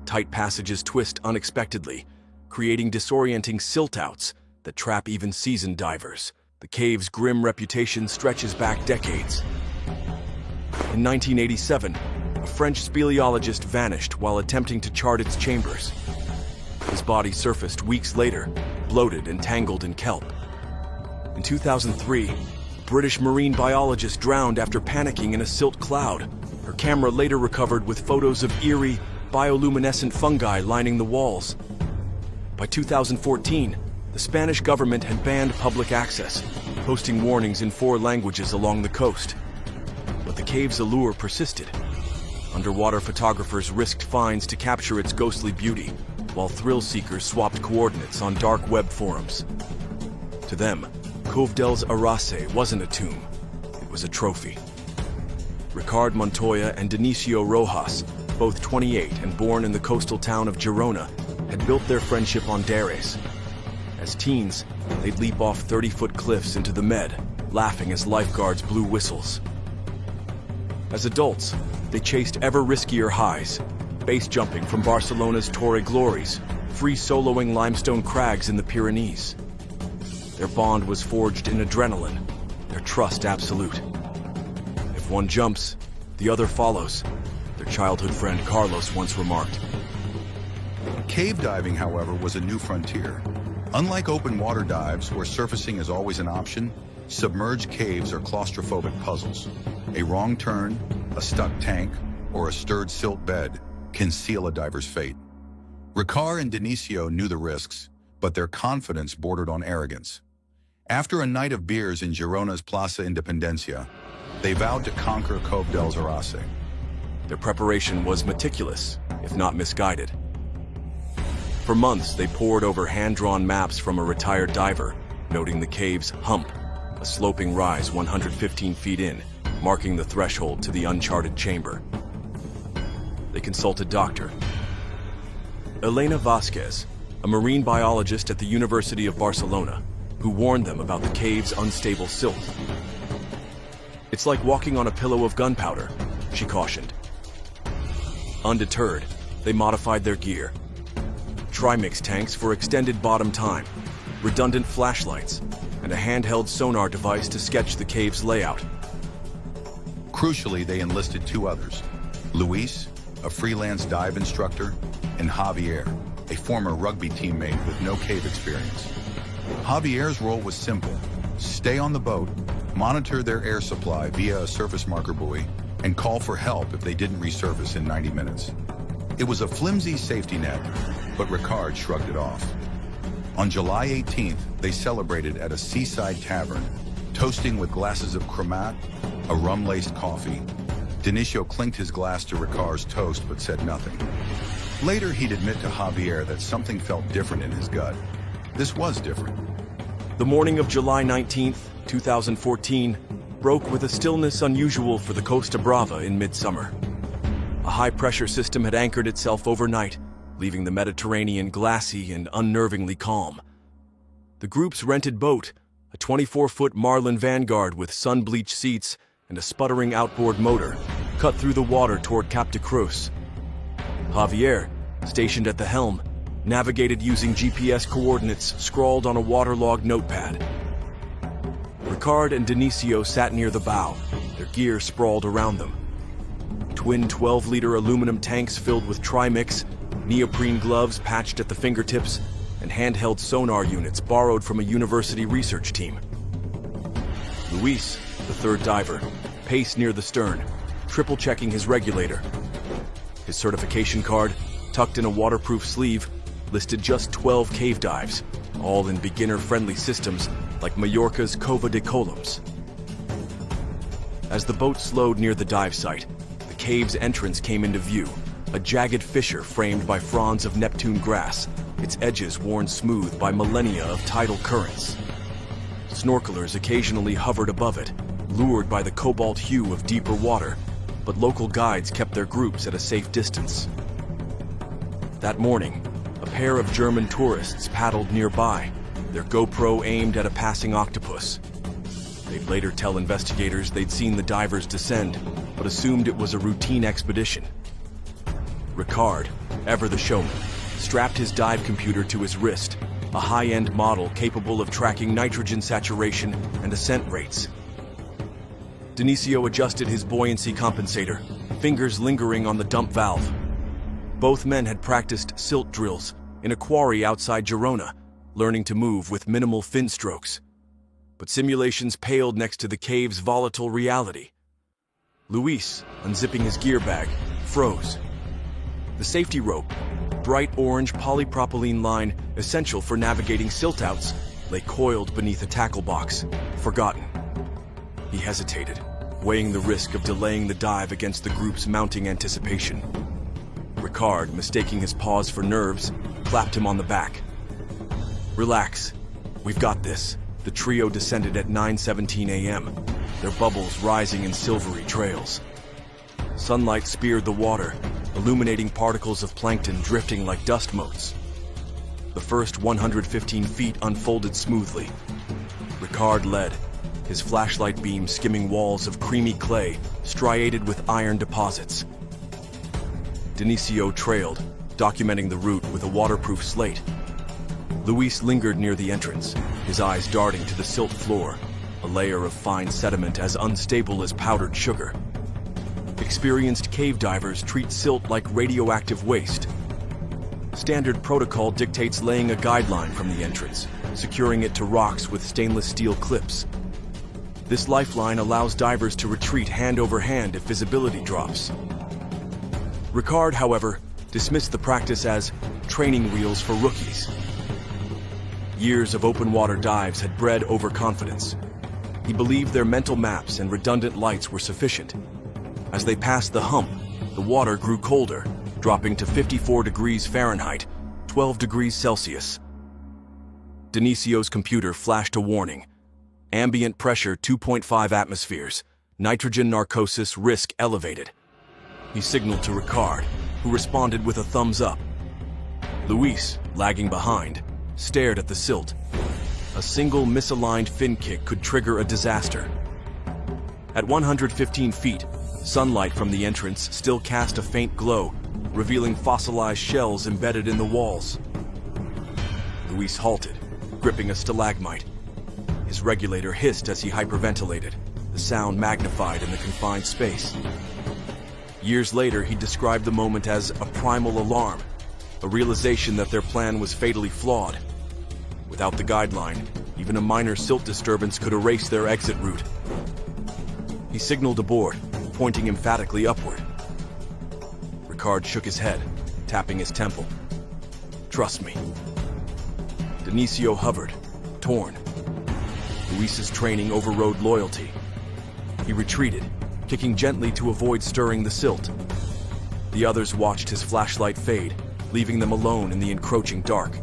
Tight passages twist unexpectedly, creating disorienting silt-outs that trap even seasoned divers. The cave's grim reputation stretches back decades. In 1987, a French speleologist vanished while attempting to chart its chambers. His body surfaced weeks later, bloated and tangled in kelp. In 2003, a British marine biologist drowned after panicking in a silt cloud. Her camera later recovered with photos of eerie, bioluminescent fungi lining the walls. By 2014, the Spanish government had banned public access, posting warnings in 4 languages along the coast. But the cave's allure persisted. Underwater photographers risked fines to capture its ghostly beauty, while thrill seekers swapped coordinates on dark web forums. To them, Cove dels Arace wasn't a tomb, it was a trophy. Ricard Montoya and Dionisio Rojas, both 28 and born in the coastal town of Girona, had built their friendship on dares. As teens, they'd leap off 30-foot cliffs into the Med, laughing as lifeguards blew whistles. As adults, they chased ever riskier highs, base jumping from Barcelona's Torre Glories, free soloing limestone crags in the Pyrenees. Their bond was forged in adrenaline, their trust absolute. If one jumps, the other follows, their childhood friend Carlos once remarked. Cave diving, however, was a new frontier. Unlike open water dives, where surfacing is always an option, submerged caves are claustrophobic puzzles. A wrong turn, a stuck tank, or a stirred silt bed can seal a diver's fate. Ricard and Dionisio knew the risks, but their confidence bordered on arrogance. After a night of beers in Girona's Plaza Independencia, they vowed to conquer Cove dels Arace. Their preparation was meticulous, if not misguided. For months, they pored over hand-drawn maps from a retired diver, noting the cave's hump, a sloping rise 115 feet in, marking the threshold to the uncharted chamber. They consult a doctor, Elena Vasquez, a marine biologist at the University of Barcelona, who warned them about the cave's unstable silt. "It's like walking on a pillow of gunpowder," she cautioned. Undeterred, they modified their gear. Trimix tanks for extended bottom time, redundant flashlights, and a handheld sonar device to sketch the cave's layout. Crucially, they enlisted two others, Luis, a freelance dive instructor, and Javier, a former rugby teammate with no cave experience. Javier's role was simple: stay on the boat, monitor their air supply via a surface marker buoy, and call for help if they didn't resurface in 90 minutes. It was a flimsy safety net, but Ricard shrugged it off. On July 18th, they celebrated at a seaside tavern, toasting with glasses of cremat, a rum-laced coffee. Dionisio clinked his glass to Ricard's toast but said nothing. Later, he'd admit to Javier that something felt different in his gut. This was different. The morning of July 19th, 2014, broke with a stillness unusual for the Costa Brava in midsummer. A high-pressure system had anchored itself overnight, leaving the Mediterranean glassy and unnervingly calm. The group's rented boat, a 24-foot Marlin Vanguard with sun-bleached seats and a sputtering outboard motor, cut through the water toward Cap de Cruz. Javier, stationed at the helm, navigated using GPS coordinates scrawled on a waterlogged notepad. Ricard and Dionisio sat near the bow, their gear sprawled around them. Twin 12-liter aluminum tanks filled with trimix, neoprene gloves patched at the fingertips, and handheld sonar units borrowed from a university research team. Luis, the third diver, paced near the stern, triple-checking his regulator. His certification card, tucked in a waterproof sleeve, listed just 12 cave dives, all in beginner-friendly systems like Mallorca's Cova de Columns. As the boat slowed near the dive site, the cave's entrance came into view, a jagged fissure framed by fronds of Neptune grass, its edges worn smooth by millennia of tidal currents. Snorkelers occasionally hovered above it, lured by the cobalt hue of deeper water, but local guides kept their groups at a safe distance. That morning, a pair of German tourists paddled nearby, their GoPro aimed at a passing octopus. They'd later tell investigators they'd seen the divers descend, but assumed it was a routine expedition. Ricard, ever the showman, strapped his dive computer to his wrist, a high-end model capable of tracking nitrogen saturation and ascent rates. Dionisio adjusted his buoyancy compensator, fingers lingering on the dump valve. Both men had practiced silt drills in a quarry outside Girona, learning to move with minimal fin strokes. But simulations paled next to the cave's volatile reality. Luis, unzipping his gear bag, froze. The safety rope, bright orange polypropylene line essential for navigating siltouts, lay coiled beneath a tackle box, forgotten. He hesitated, weighing the risk of delaying the dive against the group's mounting anticipation. Ricard, mistaking his pause for nerves, clapped him on the back. "Relax. We've got this." The trio descended at 9:17 a.m., their bubbles rising in silvery trails. Sunlight speared the water, illuminating particles of plankton drifting like dust motes. The first 115 feet unfolded smoothly. Ricard led, his flashlight beam skimming walls of creamy clay striated with iron deposits. Dionisio trailed, documenting the route with a waterproof slate. Luis lingered near the entrance, his eyes darting to the silt floor, a layer of fine sediment as unstable as powdered sugar. Experienced cave divers treat silt like radioactive waste. Standard protocol dictates laying a guideline from the entrance, securing it to rocks with stainless steel clips. This lifeline allows divers to retreat hand over hand if visibility drops. Ricard, however, dismissed the practice as training wheels for rookies. Years of open water dives had bred overconfidence. He believed their mental maps and redundant lights were sufficient. As they passed the hump, the water grew colder, dropping to 54 degrees Fahrenheit, 12 degrees Celsius. Dionisio's computer flashed a warning. Ambient pressure 2.5 atmospheres. Nitrogen narcosis risk elevated. He signaled to Ricard, who responded with a thumbs up. Luis, lagging behind, stared at the silt. A single misaligned fin kick could trigger a disaster. At 115 feet, sunlight from the entrance still cast a faint glow, revealing fossilized shells embedded in the walls. Luis halted, gripping a stalagmite. His regulator hissed as he hyperventilated, the sound magnified in the confined space. Years later, he described the moment as a primal alarm, a realization that their plan was fatally flawed. Without the guideline, even a minor silt disturbance could erase their exit route. He signaled aboard, pointing emphatically upward. Ricard shook his head, tapping his temple. "Trust me." Denisio hovered, torn. Luis's training overrode loyalty. He retreated, kicking gently to avoid stirring the silt. The others watched his flashlight fade, leaving them alone in the encroaching dark.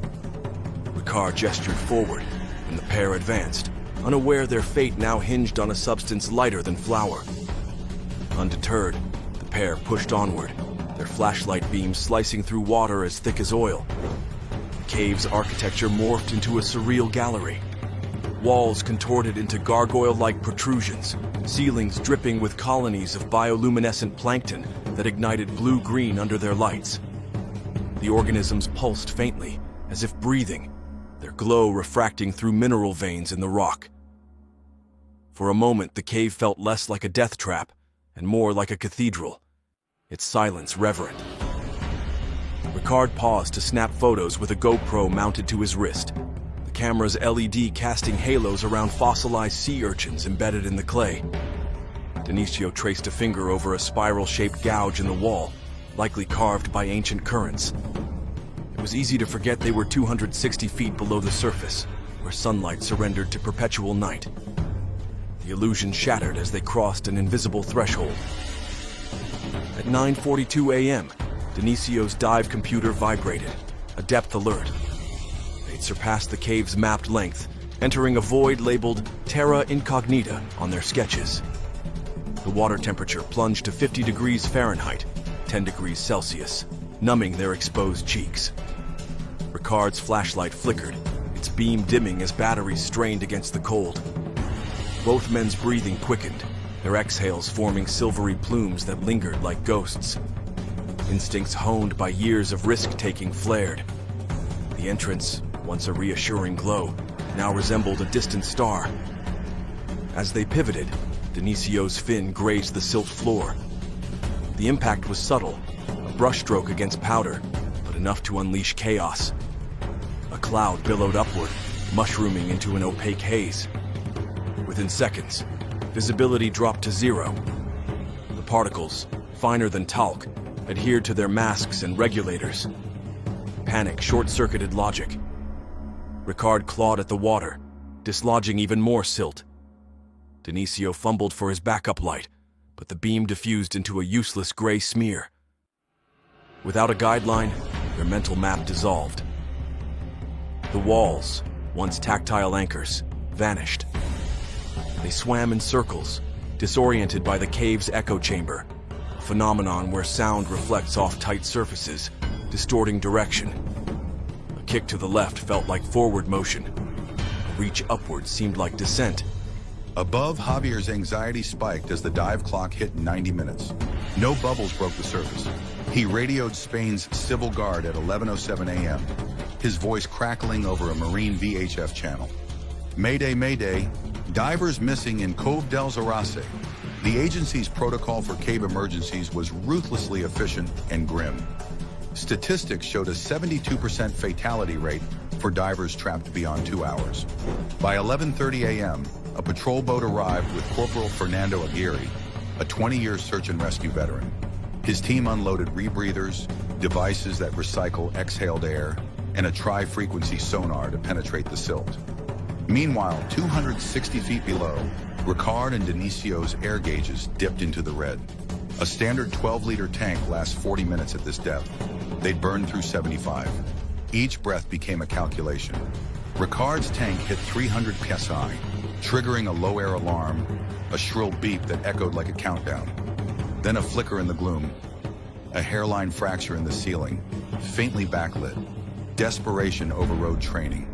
Ricard gestured forward, and the pair advanced, unaware their fate now hinged on a substance lighter than flour. Undeterred, the pair pushed onward, their flashlight beams slicing through water as thick as oil. The cave's architecture morphed into a surreal gallery. Walls contorted into gargoyle-like protrusions, ceilings dripping with colonies of bioluminescent plankton that ignited blue-green under their lights. The organisms pulsed faintly, as if breathing, their glow refracting through mineral veins in the rock. For a moment, the cave felt less like a death trap and more like a cathedral, its silence reverent. Ricard paused to snap photos with a GoPro mounted to his wrist, the camera's LED casting halos around fossilized sea urchins embedded in the clay. Denisio traced a finger over a spiral-shaped gouge in the wall, likely carved by ancient currents. It was easy to forget they were 260 feet below the surface, where sunlight surrendered to perpetual night. The illusion shattered as they crossed an invisible threshold. At 9:42 a.m., Denisio's dive computer vibrated, a depth alert. They'd surpassed the cave's mapped length, entering a void labeled Terra Incognita on their sketches. The water temperature plunged to 50 degrees Fahrenheit, 10 degrees Celsius, numbing their exposed cheeks. Ricard's flashlight flickered, its beam dimming as batteries strained against the cold. Both men's breathing quickened, their exhales forming silvery plumes that lingered like ghosts. Instincts honed by years of risk-taking flared. The entrance, once a reassuring glow, now resembled a distant star. As they pivoted, Denisio's fin grazed the silt floor. The impact was subtle, a brushstroke against powder, but enough to unleash chaos. A cloud billowed upward, mushrooming into an opaque haze. Within seconds, visibility dropped to zero. The particles, finer than talc, adhered to their masks and regulators. Panic short-circuited logic. Ricard clawed at the water, dislodging even more silt. Denisio fumbled for his backup light, but the beam diffused into a useless gray smear. Without a guideline, their mental map dissolved. The walls, once tactile anchors, vanished. They swam in circles, disoriented by the cave's echo chamber, a phenomenon where sound reflects off tight surfaces, distorting direction. A kick to the left felt like forward motion. A reach upward seemed like descent. Above, Javier's anxiety spiked as the dive clock hit 90 minutes. No bubbles broke the surface. He radioed Spain's Civil Guard at 11:07 a.m., his voice crackling over a Marine VHF channel. Mayday, mayday, divers missing in Cove del Zarace. The agency's protocol for cave emergencies was ruthlessly efficient and grim. Statistics showed a 72% fatality rate for divers trapped beyond 2 hours. By 11:30 a.m., a patrol boat arrived with Corporal Fernando Aguirre, a 20-year search and rescue veteran. His team unloaded rebreathers, devices that recycle exhaled air, and a tri-frequency sonar to penetrate the silt. Meanwhile, 260 feet below, Ricard and Denisio's air gauges dipped into the red. A standard 12-liter tank lasts 40 minutes at this depth. They'd burned through 75. Each breath became a calculation. Ricard's tank hit 300 psi, triggering a low-air alarm, a shrill beep that echoed like a countdown. Then a flicker in the gloom, a hairline fracture in the ceiling, faintly backlit. Desperation overrode training.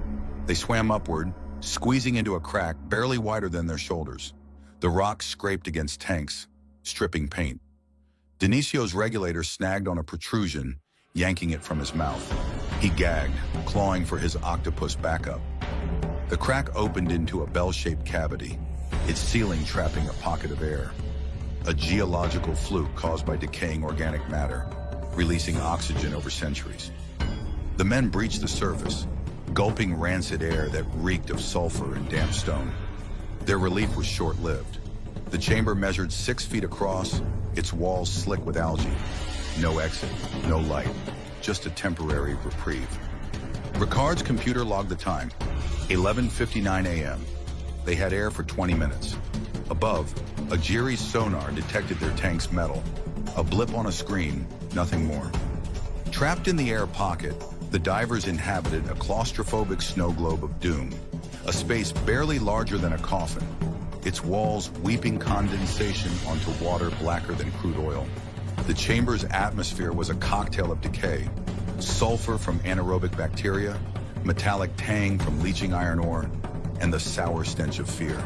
They swam upward, squeezing into a crack barely wider than their shoulders. The rocks scraped against tanks, stripping paint. Denisio's regulator snagged on a protrusion, yanking it from his mouth. He gagged, clawing for his octopus backup. The crack opened into a bell-shaped cavity, its ceiling trapping a pocket of air. A geological fluke caused by decaying organic matter, releasing oxygen over centuries. The men breached the surface, gulping rancid air that reeked of sulfur and damp stone. Their relief was short-lived. The chamber measured 6 feet across, its walls slick with algae. No exit, no light, just a temporary reprieve. Ricard's computer logged the time, 11:59 a.m. They had air for 20 minutes. Above, Aguirre's sonar detected their tank's metal. A blip on a screen, nothing more. Trapped in the air pocket, the divers inhabited a claustrophobic snow globe of doom, a space barely larger than a coffin, its walls weeping condensation onto water blacker than crude oil. The chamber's atmosphere was a cocktail of decay, sulfur from anaerobic bacteria, metallic tang from leaching iron ore, and the sour stench of fear.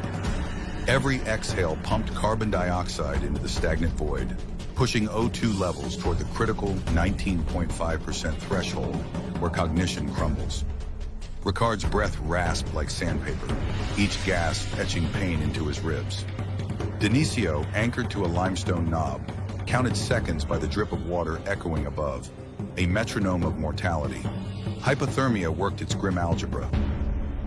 Every exhale pumped carbon dioxide into the stagnant void, pushing O2 levels toward the critical 19.5% threshold where cognition crumbles. Ricard's breath rasped like sandpaper, each gasp etching pain into his ribs. Denisio, anchored to a limestone knob, counted seconds by the drip of water echoing above, a metronome of mortality. Hypothermia worked its grim algebra.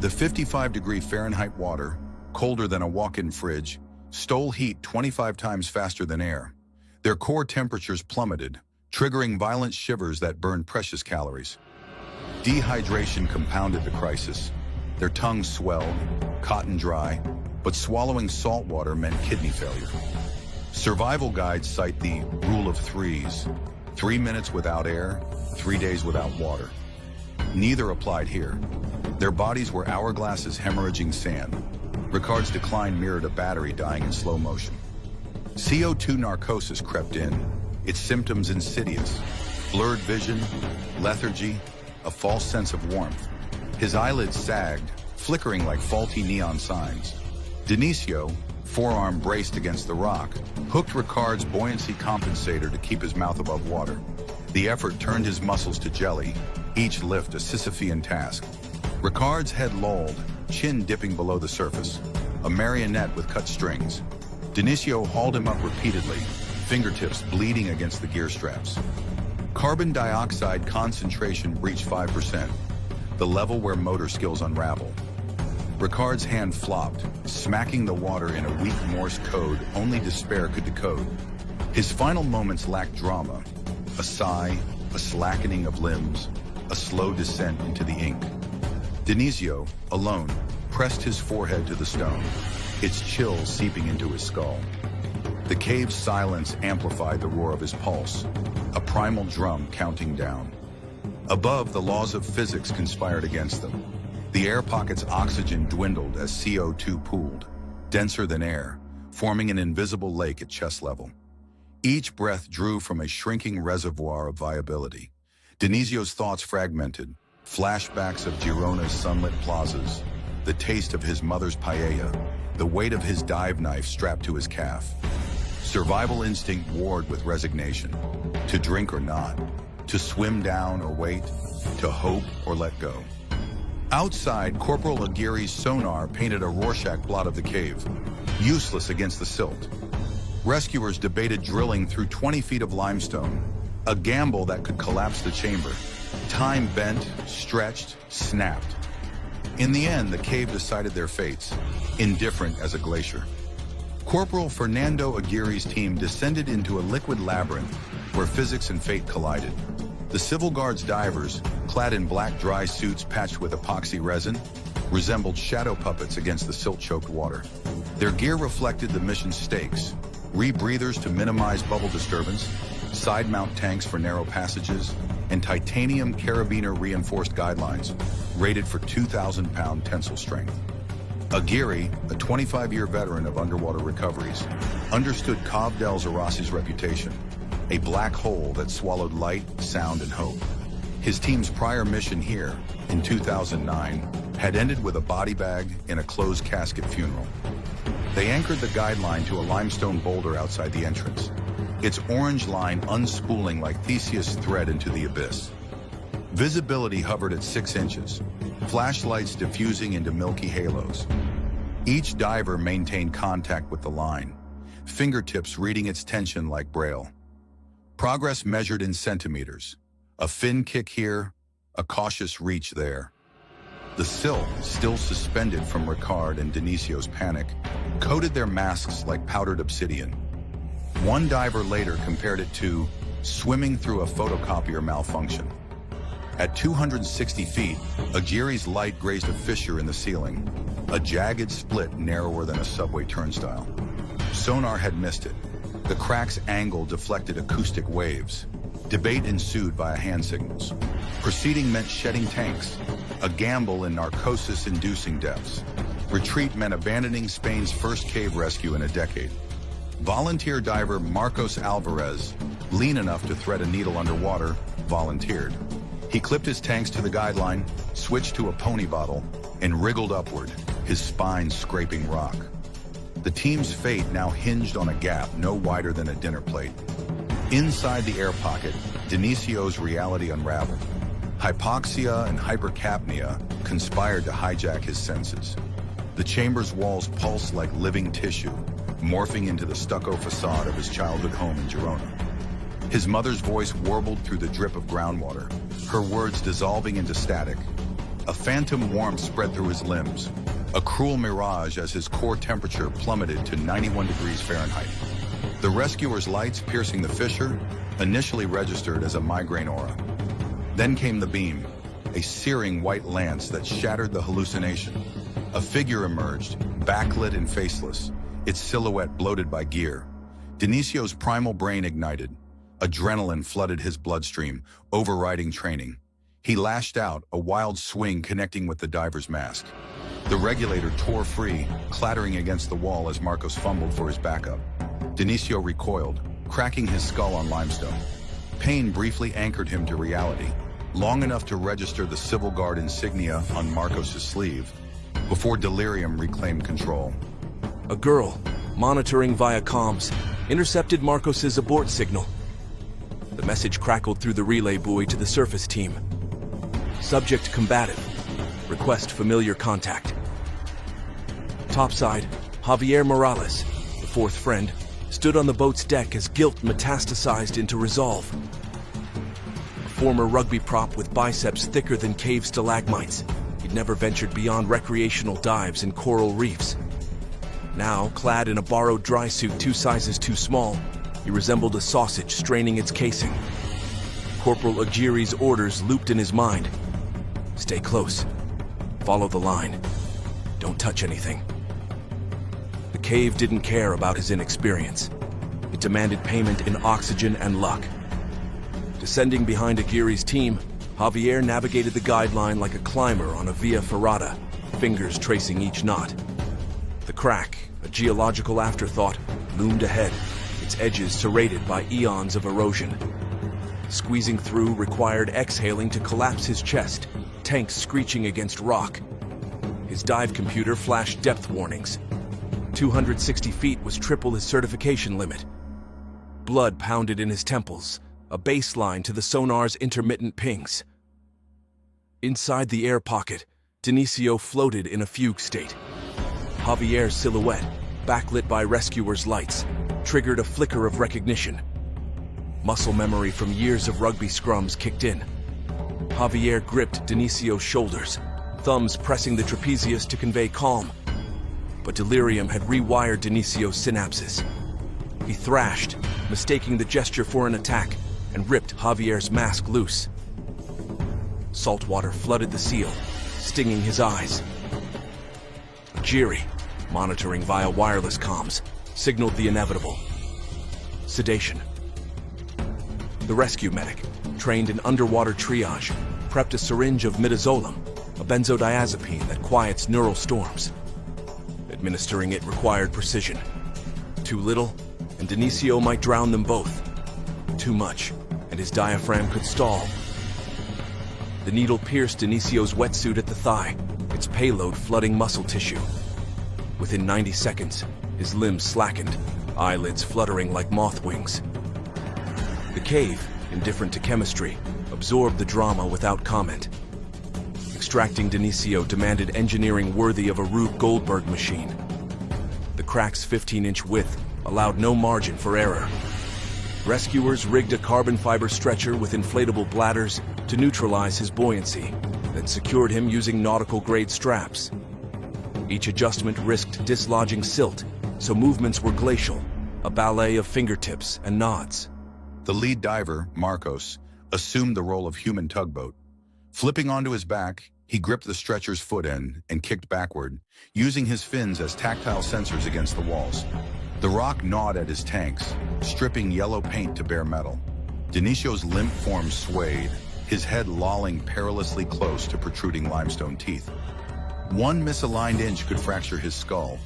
The 55-degree Fahrenheit water, colder than a walk-in fridge, stole heat 25 times faster than air. Their core temperatures plummeted, triggering violent shivers that burned precious calories. Dehydration compounded the crisis. Their tongues swelled, cotton dry, but swallowing salt water meant kidney failure. Survival guides cite the rule of threes: 3 minutes without air, 3 days without water. Neither applied here. Their bodies were hourglasses hemorrhaging sand. Ricard's decline mirrored a battery dying in slow motion. CO2 narcosis crept in, its symptoms insidious: blurred vision, lethargy, a false sense of warmth. His eyelids sagged, flickering like faulty neon signs. Denisio, forearm braced against the rock, hooked Ricard's buoyancy compensator to keep his mouth above water. The effort turned his muscles to jelly, each lift a Sisyphean task. Ricard's head lolled, chin dipping below the surface, a marionette with cut strings. Denisio hauled him up repeatedly, fingertips bleeding against the gear straps. Carbon dioxide concentration breached 5%, the level where motor skills unravel. Ricard's hand flopped, smacking the water in a weak Morse code only despair could decode. His final moments lacked drama: a sigh, a slackening of limbs, a slow descent into the ink. Denisio, alone, pressed his forehead to the stone, its chill seeping into his skull. The cave's silence amplified the roar of his pulse, a primal drum counting down. Above, the laws of physics conspired against them. The air pocket's oxygen dwindled as CO2 pooled, denser than air, forming an invisible lake at chest level. Each breath drew from a shrinking reservoir of viability. Denisio's thoughts fragmented, flashbacks of Girona's sunlit plazas, the taste of his mother's paella, the weight of his dive knife strapped to his calf. Survival instinct warred with resignation, to drink or not, to swim down or wait, to hope or let go. Outside, Corporal Aguirre's sonar painted a Rorschach blot of the cave, useless against the silt. Rescuers debated drilling through 20 feet of limestone, a gamble that could collapse the chamber. Time bent, stretched, snapped. In the end, the cave decided their fates, indifferent as a glacier. Corporal Fernando Aguirre's team descended into a liquid labyrinth where physics and fate collided. The Civil Guard's divers, clad in black dry suits patched with epoxy resin, resembled shadow puppets against the silt-choked water. Their gear reflected the mission's stakes: rebreathers to minimize bubble disturbance, side-mount tanks for narrow passages, and titanium carabiner-reinforced guidelines, rated for 2,000-pound tensile strength. Aguirre, a 25-year veteran of underwater recoveries, understood Cave del Zarasi's reputation, a black hole that swallowed light, sound, and hope. His team's prior mission here, in 2009, had ended with a body bag in a closed casket funeral. They anchored the guideline to a limestone boulder outside the entrance, its orange line unspooling like Theseus' thread into the abyss. Visibility hovered at 6 inches, flashlights diffusing into milky halos. Each diver maintained contact with the line, fingertips reading its tension like braille. Progress measured in centimeters. A fin kick here, a cautious reach there. The sill, still suspended from Ricard and Denisio's panic, coated their masks like powdered obsidian. One diver later compared it to swimming through a photocopier malfunction. At 260 feet, Aguirre's light grazed a fissure in the ceiling, a jagged split narrower than a subway turnstile. Sonar had missed it. The crack's angle deflected acoustic waves. Debate ensued via hand signals. Proceeding meant shedding tanks, a gamble in narcosis-inducing depths. Retreat meant abandoning Spain's first cave rescue in a decade. Volunteer diver Marcos Alvarez, lean enough to thread a needle underwater, volunteered. He clipped his tanks to the guideline, switched to a pony bottle, and wriggled upward, his spine scraping rock. The team's fate now hinged on a gap no wider than a dinner plate. Inside the air pocket, Denisio's reality unraveled. Hypoxia and hypercapnia conspired to hijack his senses. The chamber's walls pulsed like living tissue, morphing into the stucco facade of his childhood home in Girona. His mother's voice warbled through the drip of groundwater, her words dissolving into static. A phantom warmth spread through his limbs, a cruel mirage as his core temperature plummeted to 91 degrees Fahrenheit. The rescuer's lights piercing the fissure initially registered as a migraine aura. Then came the beam, a searing white lance that shattered the hallucination. A figure emerged, backlit and faceless, its silhouette bloated by gear. Denisio's primal brain ignited. Adrenaline flooded his bloodstream, overriding training. He lashed out, a wild swing connecting with the diver's mask. The regulator tore free, clattering against the wall as Marcos fumbled for his backup. Denisio recoiled, cracking his skull on limestone. Pain briefly anchored him to reality, long enough to register the Civil Guard insignia on Marcos' sleeve, before delirium reclaimed control. A girl, monitoring via comms, intercepted Marcos' abort signal. The message crackled through the relay buoy to the surface team. Subject combative. Request familiar contact. Topside, Javier Morales, the fourth friend, stood on the boat's deck as guilt metastasized into resolve. A former rugby prop with biceps thicker than cave stalagmites, he'd never ventured beyond recreational dives in coral reefs. Now, clad in a borrowed dry suit 2 sizes too small, he resembled a sausage straining its casing. Corporal Aguirre's orders looped in his mind. Stay close. Follow the line. Don't touch anything. The cave didn't care about his inexperience. It demanded payment in oxygen and luck. Descending behind Aguirre's team, Javier navigated the guideline like a climber on a via ferrata, fingers tracing each knot. The crack, a geological afterthought, loomed ahead, its edges serrated by eons of erosion. Squeezing through required exhaling to collapse his chest, tanks screeching against rock. His dive computer flashed depth warnings. 260 feet was triple his certification limit. Blood pounded in his temples, a baseline to the sonar's intermittent pings. Inside the air pocket, Denisio floated in a fugue state. Javier's silhouette, backlit by rescuers' lights, triggered a flicker of recognition. Muscle memory from years of rugby scrums kicked in. Javier gripped Denisio's shoulders, thumbs pressing the trapezius to convey calm. But delirium had rewired Denisio's synapses. He thrashed, mistaking the gesture for an attack, and ripped Javier's mask loose. Salt water flooded the seal, stinging his eyes. Aguirre, monitoring via wireless comms, signaled the inevitable. Sedation. The rescue medic, trained in underwater triage, prepped a syringe of midazolam, a benzodiazepine that quiets neural storms. Administering it required precision. Too little, and Denisio might drown them both. Too much, and his diaphragm could stall. The needle pierced Denisio's wetsuit at the thigh, its payload flooding muscle tissue. Within 90 seconds, his limbs slackened, eyelids fluttering like moth wings. The cave, indifferent to chemistry, absorbed the drama without comment. Extracting Denisio demanded engineering worthy of a Rube Goldberg machine. The crack's 15-inch width allowed no margin for error. Rescuers rigged a carbon fiber stretcher with inflatable bladders to neutralize his buoyancy, then secured him using nautical-grade straps. Each adjustment risked dislodging silt, so movements were glacial, a ballet of fingertips and nods. The lead diver, Marcos, assumed the role of human tugboat. Flipping onto his back, he gripped the stretcher's foot end and kicked backward, using his fins as tactile sensors against the walls. The rock gnawed at his tanks, stripping yellow paint to bare metal. Denisio's limp form swayed, his head lolling perilously close to protruding limestone teeth. One misaligned inch could fracture his skull.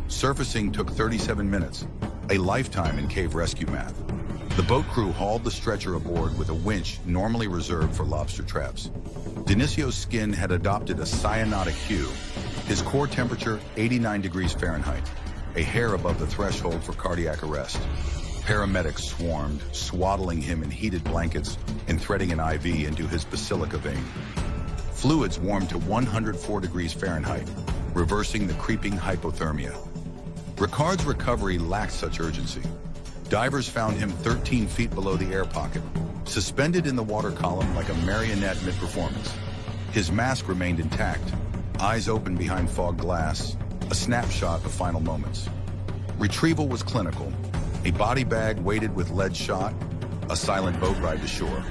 Surfacing took 37 minutes, a lifetime in cave rescue math. The boat crew hauled the stretcher aboard with a winch normally reserved for lobster traps. Denisio's skin had adopted a cyanotic hue, his core temperature 89 degrees Fahrenheit, a hair above the threshold for cardiac arrest. Paramedics swarmed, swaddling him in heated blankets and threading an IV into his basilica vein. Fluids warmed to 104 degrees Fahrenheit, reversing the creeping hypothermia. Ricard's recovery lacked such urgency. Divers found him 13 feet below the air pocket, suspended in the water column like a marionette mid-performance. His mask remained intact, eyes open behind fog glass, a snapshot of final moments. Retrieval was clinical. A body bag weighted with lead shot, a silent boat ride to shore.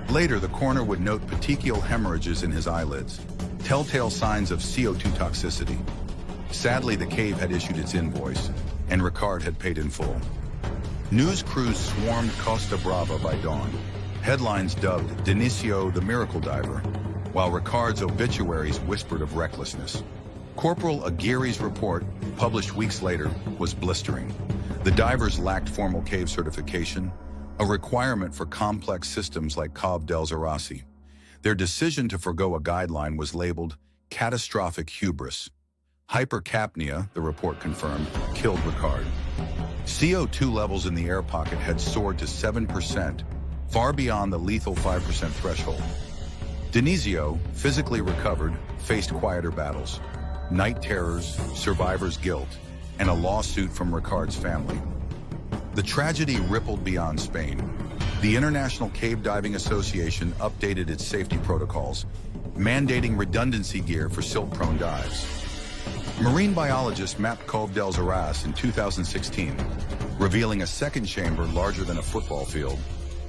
Later, the coroner would note petechial hemorrhages in his eyelids, telltale signs of CO2 toxicity. Sadly, the cave had issued its invoice, and Ricard had paid in full. News crews swarmed Costa Brava by dawn. Headlines dubbed Denisio the miracle diver, while Ricard's obituaries whispered of recklessness. Corporal Aguirre's report, published weeks later, was blistering. The divers lacked formal cave certification, a requirement for complex systems like Cave del Zarasi. Their decision to forgo a guideline was labeled catastrophic hubris. Hypercapnia, the report confirmed, killed Ricard. CO2 levels in the air pocket had soared to 7%, far beyond the lethal 5% threshold. Denisio, physically recovered, faced quieter battles. Night terrors, survivor's guilt, and a lawsuit from Ricard's family. The tragedy rippled beyond Spain. The International Cave Diving Association updated its safety protocols, mandating redundancy gear for silt-prone dives. Marine biologists mapped Cave del Zarasi in 2016, revealing a second chamber larger than a football field,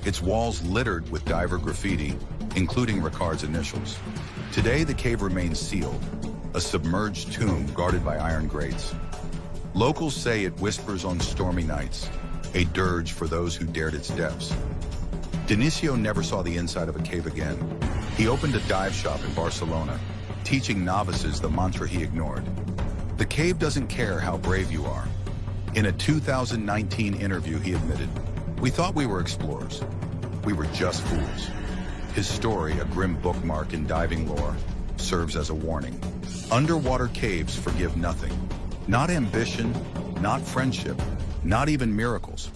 its walls littered with diver graffiti, including Ricard's initials. Today, the cave remains sealed, a submerged tomb guarded by iron grates. Locals say it whispers on stormy nights, a dirge for those who dared its depths. Denisio never saw the inside of a cave again. He opened a dive shop in Barcelona, teaching novices the mantra he ignored. The cave doesn't care how brave you are. In a 2019 interview, he admitted, "We thought we were explorers. We were just fools." His story, a grim bookmark in diving lore, serves as a warning. Underwater caves forgive nothing. Not ambition, not friendship, not even miracles.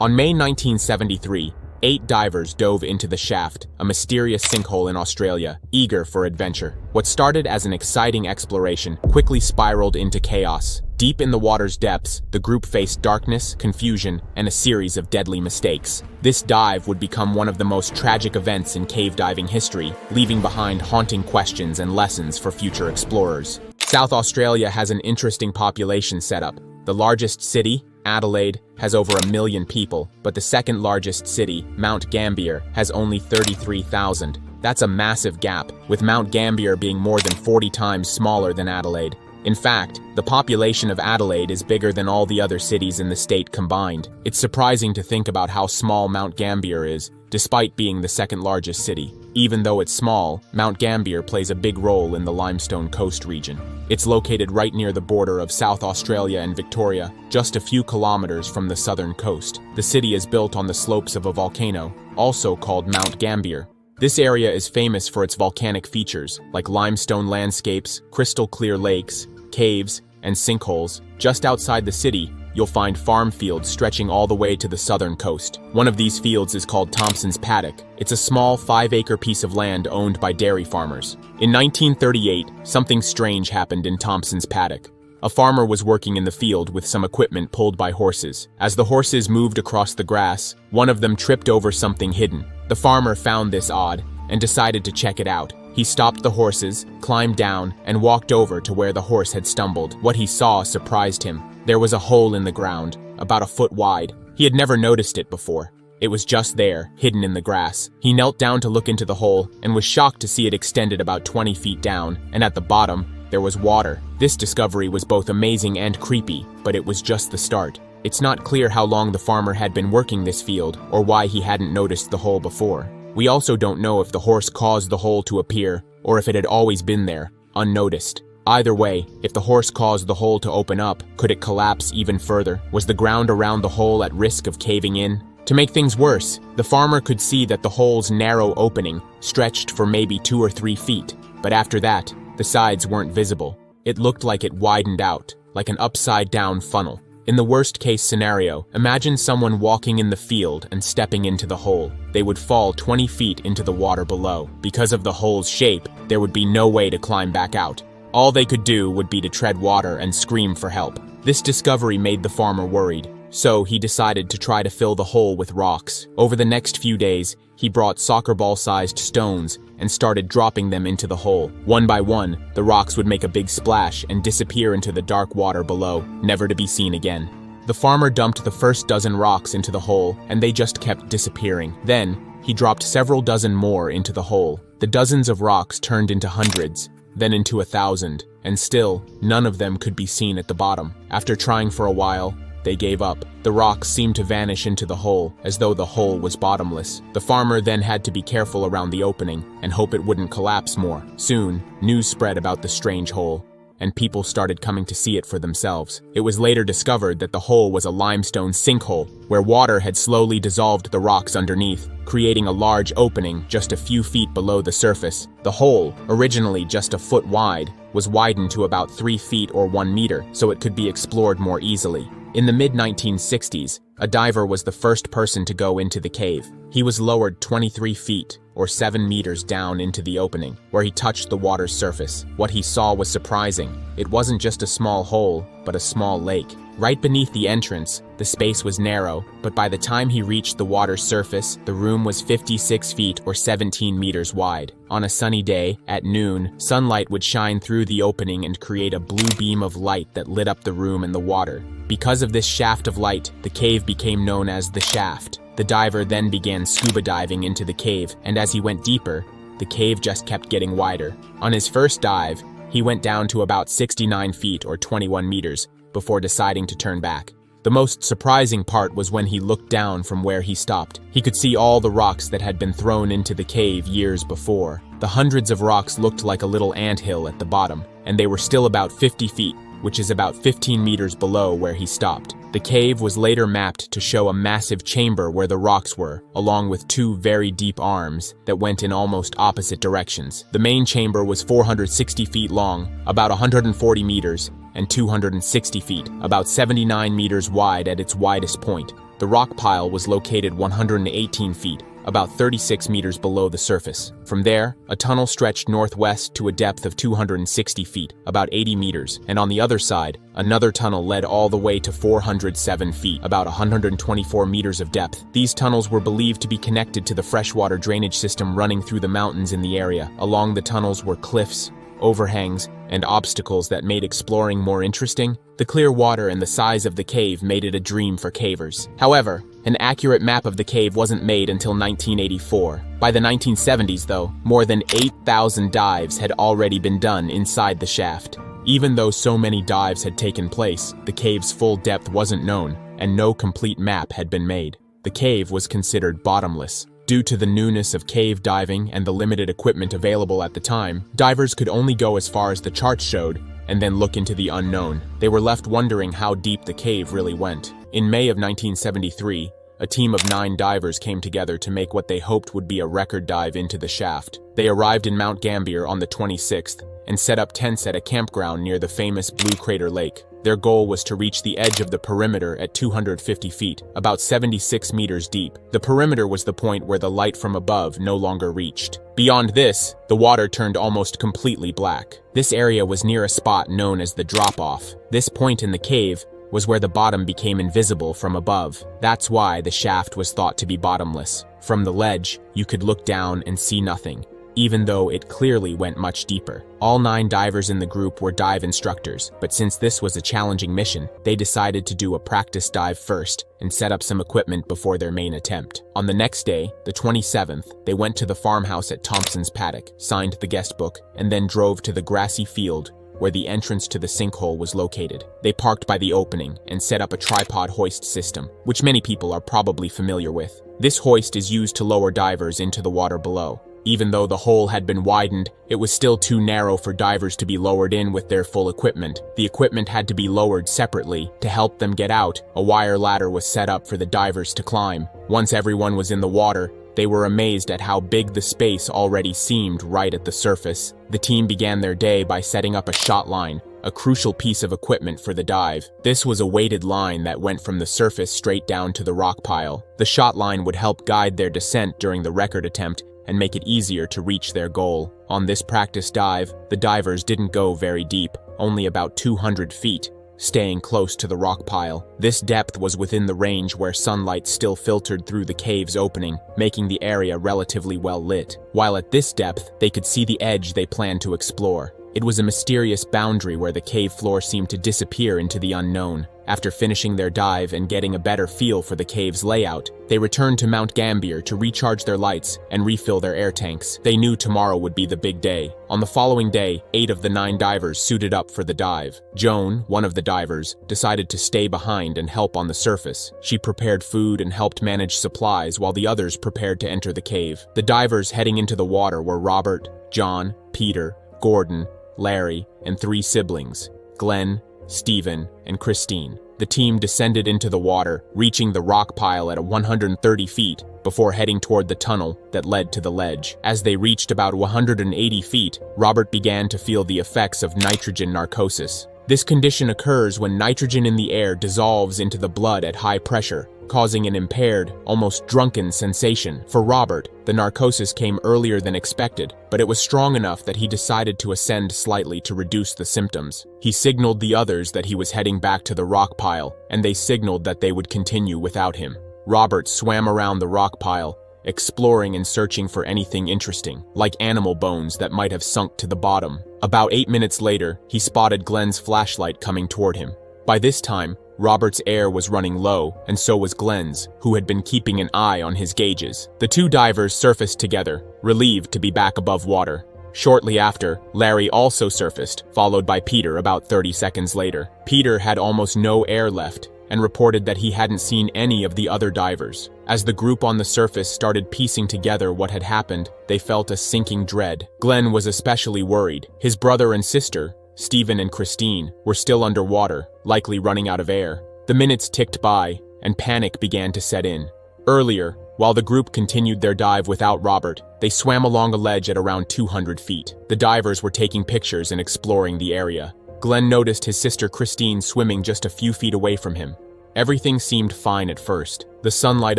On May 1973, 8 divers dove into the shaft, a mysterious sinkhole in Australia, eager for adventure. What started as an exciting exploration quickly spiraled into chaos. Deep in the water's depths, the group faced darkness, confusion, and a series of deadly mistakes. This dive would become one of the most tragic events in cave diving history, leaving behind haunting questions and lessons for future explorers. South Australia has an interesting population setup. The largest city, Adelaide, has over 1 million people, but the second largest city, Mount Gambier, has only 33,000. That's a massive gap, with Mount Gambier being more than 40 times smaller than Adelaide. In fact, the population of Adelaide is bigger than all the other cities in the state combined. It's surprising to think about how small Mount Gambier is, despite being the second largest city. Even though it's small, Mount Gambier plays a big role in the Limestone Coast region. It's located right near the border of South Australia and Victoria, just a few kilometers from the southern coast. The city is built on the slopes of a volcano, also called Mount Gambier. This area is famous for its volcanic features, like limestone landscapes, crystal-clear lakes, caves, and sinkholes. Just outside the city, you'll find farm fields stretching all the way to the southern coast. One of these fields is called Thompson's Paddock. It's a small 5-acre piece of land owned by dairy farmers. In 1938, something strange happened in Thompson's Paddock. A farmer was working in the field with some equipment pulled by horses. As the horses moved across the grass, one of them tripped over something hidden. The farmer found this odd and decided to check it out. He stopped the horses, climbed down, and walked over to where the horse had stumbled. What he saw surprised him. There was a hole in the ground, about a foot wide. He had never noticed it before. It was just there, hidden in the grass. He knelt down to look into the hole and was shocked to see it extended about 20 feet down, and at the bottom, there was water. This discovery was both amazing and creepy, but it was just the start. It's not clear how long the farmer had been working this field or why he hadn't noticed the hole before. We also don't know if the horse caused the hole to appear or if it had always been there, unnoticed. Either way, if the horse caused the hole to open up, could it collapse even further? Was the ground around the hole at risk of caving in? To make things worse, the farmer could see that the hole's narrow opening stretched for maybe 2 or 3 feet, but after that, the sides weren't visible. It looked like it widened out, like an upside-down funnel. In the worst-case scenario, imagine someone walking in the field and stepping into the hole. They would fall 20 feet into the water below. Because of the hole's shape, there would be no way to climb back out. All they could do would be to tread water and scream for help. This discovery made the farmer worried, so he decided to try to fill the hole with rocks. Over the next few days, he brought soccer ball-sized stones and started dropping them into the hole. One by one, the rocks would make a big splash and disappear into the dark water below, never to be seen again. The farmer dumped the first dozen rocks into the hole, and they just kept disappearing. Then, he dropped several dozen more into the hole. The dozens of rocks turned into hundreds, then into 1,000, and still, none of them could be seen at the bottom. After trying for a while, they gave up. The rocks seemed to vanish into the hole, as though the hole was bottomless. The farmer then had to be careful around the opening and hope it wouldn't collapse more. Soon, news spread about the strange hole, and people started coming to see it for themselves. It was later discovered that the hole was a limestone sinkhole, where water had slowly dissolved the rocks underneath, creating a large opening just a few feet below the surface. The hole, originally just a foot wide, was widened to about 3 feet or 1 meter, so it could be explored more easily. In the mid-1960s, a diver was the first person to go into the cave. He was lowered 23 feet, or 7 meters down into the opening, where he touched the water's surface. What he saw was surprising. It wasn't just a small hole, but a small lake. Right beneath the entrance, the space was narrow, but by the time he reached the water's surface, the room was 56 feet or 17 meters wide. On a sunny day, at noon, sunlight would shine through the opening and create a blue beam of light that lit up the room and the water. Because of this shaft of light, the cave became known as the Shaft. The diver then began scuba diving into the cave, and as he went deeper, the cave just kept getting wider. On his first dive, he went down to about 69 feet or 21 meters before deciding to turn back. The most surprising part was when he looked down from where he stopped. He could see all the rocks that had been thrown into the cave years before. The hundreds of rocks looked like a little anthill at the bottom, and they were still about 50 feet, which is about 15 meters below where he stopped. The cave was later mapped to show a massive chamber where the rocks were, along with 2 very deep arms that went in almost opposite directions. The main chamber was 460 feet long, about 140 meters, and 260 feet, about 79 meters wide at its widest point. The rock pile was located 118 feet, about 36 meters below the surface. From there, a tunnel stretched northwest to a depth of 260 feet, about 80 meters, and on the other side, another tunnel led all the way to 407 feet, about 124 meters of depth. These tunnels were believed to be connected to the freshwater drainage system running through the mountains in the area. Along the tunnels were cliffs, overhangs, and obstacles that made exploring more interesting. The clear water and the size of the cave made it a dream for cavers. However, an accurate map of the cave wasn't made until 1984. By the 1970s, though, more than 8,000 dives had already been done inside the shaft. Even though so many dives had taken place, the cave's full depth wasn't known, and no complete map had been made. The cave was considered bottomless. Due to the newness of cave diving and the limited equipment available at the time, divers could only go as far as the charts showed and then look into the unknown. They were left wondering how deep the cave really went. In May of 1973, a team of 9 divers came together to make what they hoped would be a record dive into the shaft. They arrived in Mount Gambier on the 26th and set up tents at a campground near the famous Blue Crater Lake. Their goal was to reach the edge of the perimeter at 250 feet, about 76 meters deep. The perimeter was the point where the light from above no longer reached. Beyond this, the water turned almost completely black. This area was near a spot known as the drop-off. This point in the cave was where the bottom became invisible from above. That's why the shaft was thought to be bottomless. From the ledge, you could look down and see nothing, even though it clearly went much deeper. All 9 divers in the group were dive instructors, but since this was a challenging mission, they decided to do a practice dive first and set up some equipment before their main attempt. On the next day, the 27th, they went to the farmhouse at Thompson's Paddock, signed the guest book, and then drove to the grassy field where the entrance to the sinkhole was located. They parked by the opening and set up a tripod hoist system, which many people are probably familiar with. This hoist is used to lower divers into the water below. Even though the hole had been widened, it was still too narrow for divers to be lowered in with their full equipment. The equipment had to be lowered separately. To help them get out, a wire ladder was set up for the divers to climb. Once everyone was in the water, they were amazed at how big the space already seemed right at the surface. The team began their day by setting up a shot line, a crucial piece of equipment for the dive. This was a weighted line that went from the surface straight down to the rock pile. The shot line would help guide their descent during the record attempt and make it easier to reach their goal. On this practice dive, the divers didn't go very deep, only about 200 feet, staying close to the rock pile. This depth was within the range where sunlight still filtered through the cave's opening, making the area relatively well lit. While at this depth, they could see the edge they planned to explore. It was a mysterious boundary where the cave floor seemed to disappear into the unknown. After finishing their dive and getting a better feel for the cave's layout, they returned to Mount Gambier to recharge their lights and refill their air tanks. They knew tomorrow would be the big day. On the following day, 8 of the 9 divers suited up for the dive. Joan, one of the divers, decided to stay behind and help on the surface. She prepared food and helped manage supplies while the others prepared to enter the cave. The divers heading into the water were Robert, John, Peter, Gordon, Larry, and 3 siblings, Glenn, Stephen, and Christine. The team descended into the water, reaching the rock pile at 130 feet before heading toward the tunnel that led to the ledge. As they reached about 180 feet, Robert began to feel the effects of nitrogen narcosis. This condition occurs when nitrogen in the air dissolves into the blood at high pressure, causing an impaired, almost drunken sensation. For Robert, the narcosis came earlier than expected, but it was strong enough that he decided to ascend slightly to reduce the symptoms. He signaled the others that he was heading back to the rock pile, and they signaled that they would continue without him. Robert swam around the rock pile, exploring and searching for anything interesting, like animal bones that might have sunk to the bottom. About 8 minutes later, he spotted Glenn's flashlight coming toward him. By this time, Robert's air was running low, and so was Glenn's, who had been keeping an eye on his gauges. The 2 divers surfaced together, relieved to be back above water. Shortly after, Larry also surfaced, followed by Peter about 30 seconds later. Peter had almost no air left, and reported that he hadn't seen any of the other divers. As the group on the surface started piecing together what had happened, they felt a sinking dread. Glenn was especially worried. His brother and sister, Stephen and Christine, were still underwater, likely running out of air. The minutes ticked by, and panic began to set in. Earlier, while the group continued their dive without Robert, they swam along a ledge at around 200 feet. The divers were taking pictures and exploring the area. Glenn noticed his sister Christine swimming just a few feet away from him. Everything seemed fine at first. The sunlight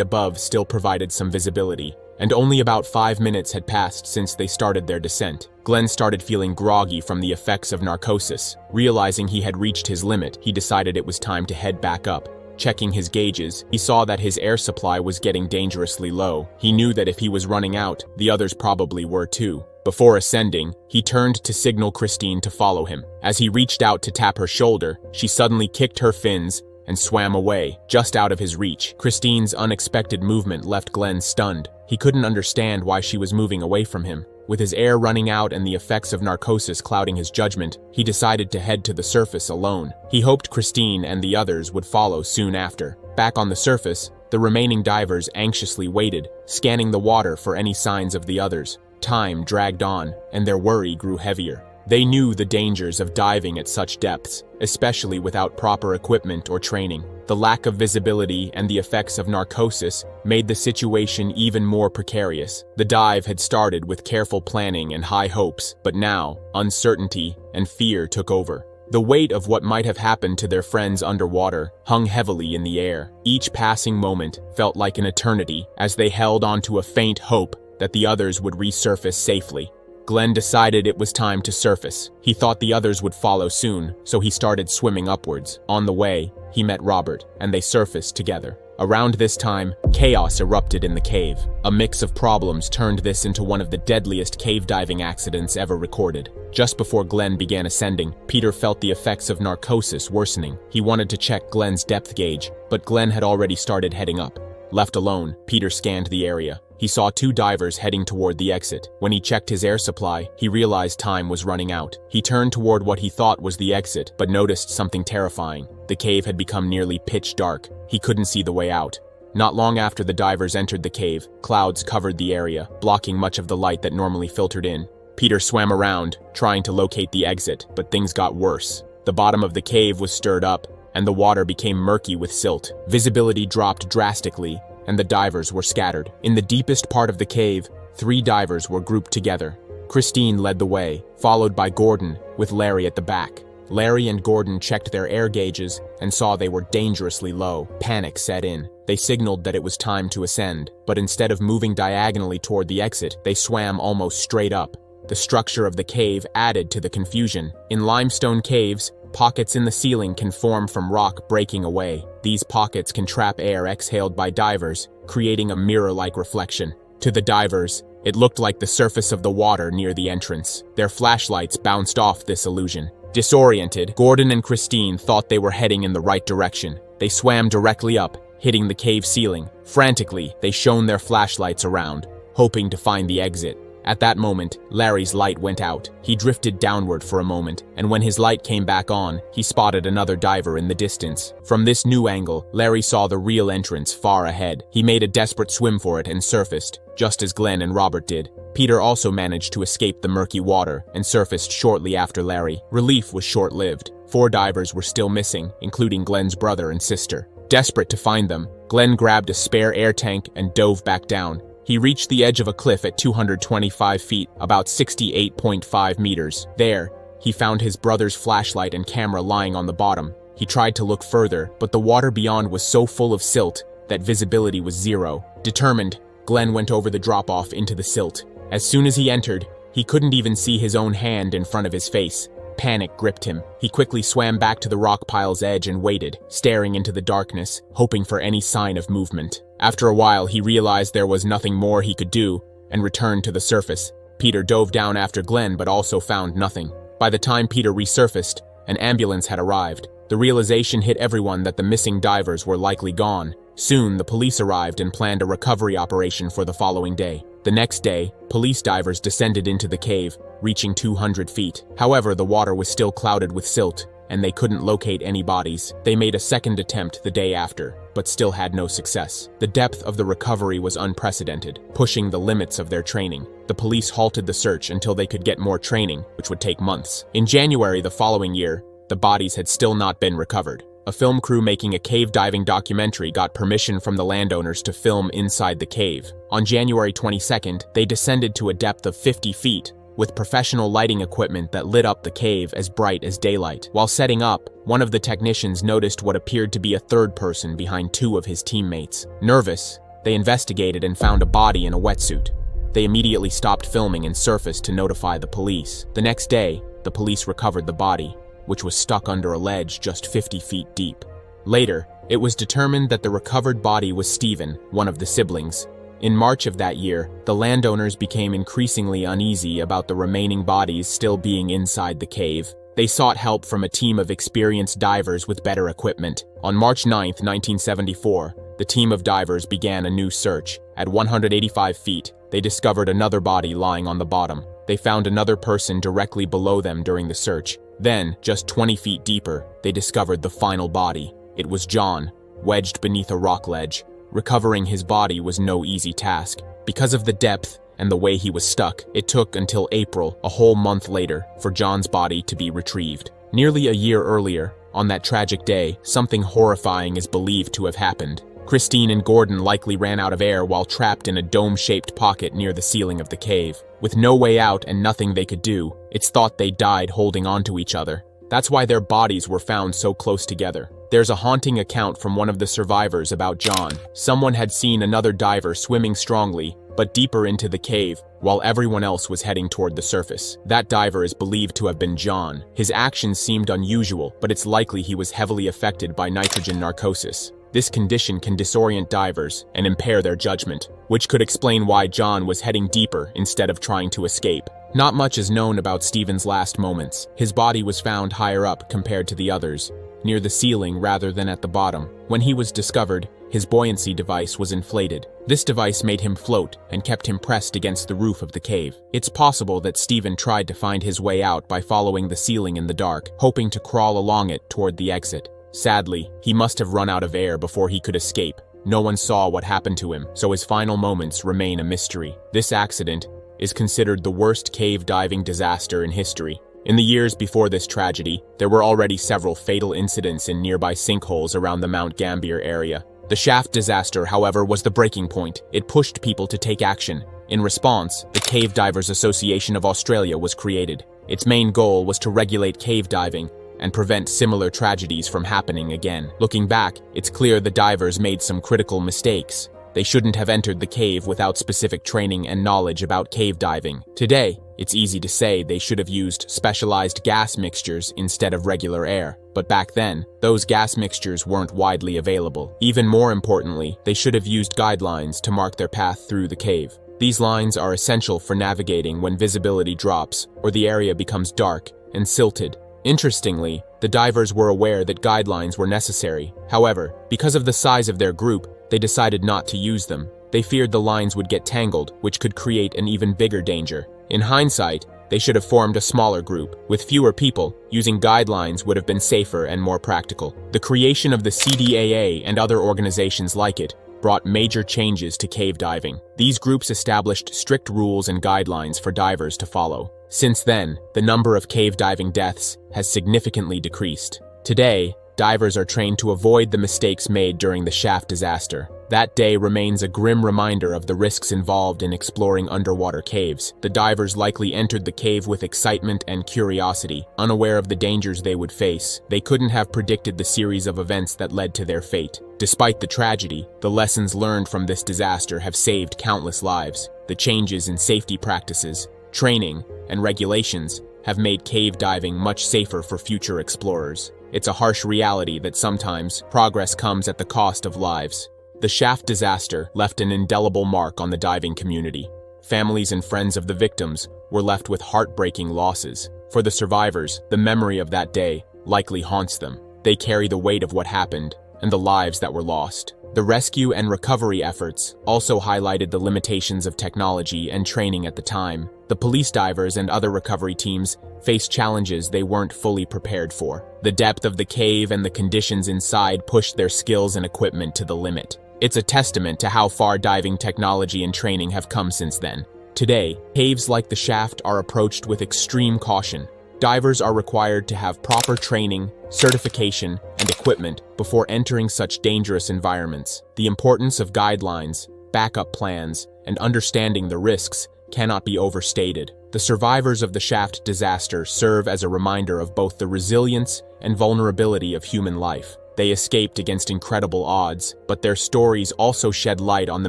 above still provided some visibility, and only about 5 minutes had passed since they started their descent. Glenn started feeling groggy from the effects of narcosis. Realizing he had reached his limit, he decided it was time to head back up. Checking his gauges, he saw that his air supply was getting dangerously low. He knew that if he was running out, the others probably were too. Before ascending, he turned to signal Christine to follow him. As he reached out to tap her shoulder, she suddenly kicked her fins and swam away, just out of his reach. Christine's unexpected movement left Glenn stunned. He couldn't understand why she was moving away from him. With his air running out and the effects of narcosis clouding his judgment, he decided to head to the surface alone. He hoped Christine and the others would follow soon after. Back on the surface, The remaining divers anxiously waited, scanning the water for any signs of the others. Time dragged on, and their worry grew heavier. They knew the dangers of diving at such depths, especially without proper equipment or training. The lack of visibility and the effects of narcosis made the situation even more precarious. The dive had started with careful planning and high hopes, but now, uncertainty and fear took over. The weight of what might have happened to their friends underwater hung heavily in the air. Each passing moment felt like an eternity as they held onto a faint hope that the others would resurface safely. Glenn decided it was time to surface. He thought the others would follow soon, so he started swimming upwards. On the way, he met Robert, and they surfaced together. Around this time, chaos erupted in the cave. A mix of problems turned this into one of the deadliest cave diving accidents ever recorded. Just before Glenn began ascending, Peter felt the effects of narcosis worsening. He wanted to check Glenn's depth gauge, but Glenn had already started heading up. Left alone, Peter scanned the area. He saw two divers heading toward the exit. When he checked his air supply, he realized time was running out. He turned toward what he thought was the exit, but noticed something terrifying. The cave had become nearly pitch dark. He couldn't see the way out. Not long after the divers entered the cave, clouds covered the area, blocking much of the light that normally filtered in. Peter swam around, trying to locate the exit, but things got worse. The bottom of the cave was stirred up, and the water became murky with silt. Visibility dropped drastically, and the divers were scattered. In the deepest part of the cave, 3 divers were grouped together. Christine led the way, followed by Gordon, with Larry at the back. Larry and Gordon checked their air gauges and saw they were dangerously low. Panic set in. They signaled that it was time to ascend, but instead of moving diagonally toward the exit, they swam almost straight up. The structure of the cave added to the confusion. In limestone caves, pockets in the ceiling can form from rock breaking away. These pockets can trap air exhaled by divers, creating a mirror-like reflection. To the divers, it looked like the surface of the water near the entrance. Their flashlights bounced off this illusion. Disoriented, Gordon and Christine thought they were heading in the right direction. They swam directly up, hitting the cave ceiling. Frantically, they shone their flashlights around, hoping to find the exit. At that moment, Larry's light went out. He drifted downward for a moment, and when his light came back on, he spotted another diver in the distance. From this new angle, Larry saw the real entrance far ahead. He made a desperate swim for it and surfaced, just as Glenn and Robert did. Peter also managed to escape the murky water and surfaced shortly after Larry. Relief was short-lived. 4 divers were still missing, including Glenn's brother and sister. Desperate to find them, Glenn grabbed a spare air tank and dove back down. He reached the edge of a cliff at 225 feet, about 68.5 meters. There, he found his brother's flashlight and camera lying on the bottom. He tried to look further, but the water beyond was so full of silt that visibility was zero. Determined, Glenn went over the drop-off into the silt. As soon as he entered, he couldn't even see his own hand in front of his face. Panic gripped him. He quickly swam back to the rock pile's edge and waited, staring into the darkness, hoping for any sign of movement. After a while, he realized there was nothing more he could do and returned to the surface. Peter dove down after Glenn but also found nothing. By the time Peter resurfaced, an ambulance had arrived. The realization hit everyone that the missing divers were likely gone. Soon, the police arrived and planned a recovery operation for the following day. The next day, police divers descended into the cave, reaching 200 feet. However, the water was still clouded with silt, and they couldn't locate any bodies. They made a second attempt the day after, but still had no success. The depth of the recovery was unprecedented, pushing the limits of their training. The police halted the search until they could get more training, which would take months. In January the following year, the bodies had still not been recovered. A film crew making a cave diving documentary got permission from the landowners to film inside the cave. On January 22nd, they descended to a depth of 50 feet, with professional lighting equipment that lit up the cave as bright as daylight. While setting up, one of the technicians noticed what appeared to be a third person behind 2 of his teammates. Nervous, they investigated and found a body in a wetsuit. They immediately stopped filming and surfaced to notify the police. The next day, the police recovered the body, which was stuck under a ledge just 50 feet deep. Later, it was determined that the recovered body was Stephen, one of the siblings. In March of that year, the landowners became increasingly uneasy about the remaining bodies still being inside the cave. They sought help from a team of experienced divers with better equipment. On March 9, 1974, the team of divers began a new search. At 185 feet, they discovered another body lying on the bottom. They found another person directly below them during the search. Then, just 20 feet deeper, they discovered the final body. It was John, wedged beneath a rock ledge, recovering his body was no easy task. Because of the depth and the way he was stuck, it took until April, a whole month later, for John's body to be retrieved. Nearly a year earlier, on that tragic day, something horrifying is believed to have happened. Christine and Gordon likely ran out of air while trapped in a dome-shaped pocket near the ceiling of the cave. With no way out and nothing they could do, it's thought they died holding onto each other. That's why their bodies were found so close together. There's a haunting account from one of the survivors about John. Someone had seen another diver swimming strongly, but deeper into the cave, while everyone else was heading toward the surface. That diver is believed to have been John. His actions seemed unusual, but it's likely he was heavily affected by nitrogen narcosis. This condition can disorient divers and impair their judgment, which could explain why John was heading deeper instead of trying to escape. Not much is known about Stephen's last moments. His body was found higher up compared to the others, near the ceiling rather than at the bottom. When he was discovered, his buoyancy device was inflated. This device made him float and kept him pressed against the roof of the cave. It's possible that Stephen tried to find his way out by following the ceiling in the dark, hoping to crawl along it toward the exit. Sadly, he must have run out of air before he could escape. No one saw what happened to him, so his final moments remain a mystery. This accident is considered the worst cave diving disaster in history. In the years before this tragedy, there were already several fatal incidents in nearby sinkholes around the Mount Gambier area. The shaft disaster, however, was the breaking point. It pushed people to take action. In response, the Cave Divers Association of Australia was created. Its main goal was to regulate cave diving and prevent similar tragedies from happening again. Looking back, it's clear the divers made some critical mistakes. They shouldn't have entered the cave without specific training and knowledge about cave diving. Today, it's easy to say they should have used specialized gas mixtures instead of regular air. But back then, those gas mixtures weren't widely available. Even more importantly, they should have used guidelines to mark their path through the cave. These lines are essential for navigating when visibility drops or the area becomes dark and silted. Interestingly, the divers were aware that guidelines were necessary. However, because of the size of their group, they decided not to use them. They feared the lines would get tangled, which could create an even bigger danger. In hindsight, they should have formed a smaller group. With fewer people, using guidelines would have been safer and more practical. The creation of the CDAA and other organizations like it brought major changes to cave diving. These groups established strict rules and guidelines for divers to follow. Since then, the number of cave diving deaths has significantly decreased. Today, divers are trained to avoid the mistakes made during the shaft disaster. That day remains a grim reminder of the risks involved in exploring underwater caves. The divers likely entered the cave with excitement and curiosity, unaware of the dangers they would face. They couldn't have predicted the series of events that led to their fate. Despite the tragedy, the lessons learned from this disaster have saved countless lives. The changes in safety practices, training, and regulations have made cave diving much safer for future explorers. It's a harsh reality that sometimes progress comes at the cost of lives. The shaft disaster left an indelible mark on the diving community. Families and friends of the victims were left with heartbreaking losses. For the survivors, the memory of that day likely haunts them. They carry the weight of what happened and the lives that were lost. The rescue and recovery efforts also highlighted the limitations of technology and training at the time. The police divers and other recovery teams faced challenges they weren't fully prepared for. The depth of the cave and the conditions inside pushed their skills and equipment to the limit. It's a testament to how far diving technology and training have come since then. Today, caves like the shaft are approached with extreme caution. Divers are required to have proper training, certification, and equipment before entering such dangerous environments. The importance of guidelines, backup plans, and understanding the risks cannot be overstated. The survivors of the shaft disaster serve as a reminder of both the resilience and vulnerability of human life. They escaped against incredible odds, but their stories also shed light on the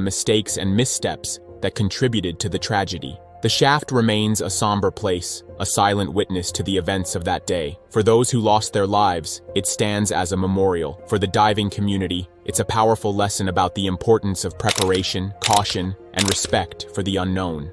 mistakes and missteps that contributed to the tragedy. The shaft remains a somber place, a silent witness to the events of that day. For those who lost their lives, it stands as a memorial. For the diving community, it's a powerful lesson about the importance of preparation, caution, and respect for the unknown.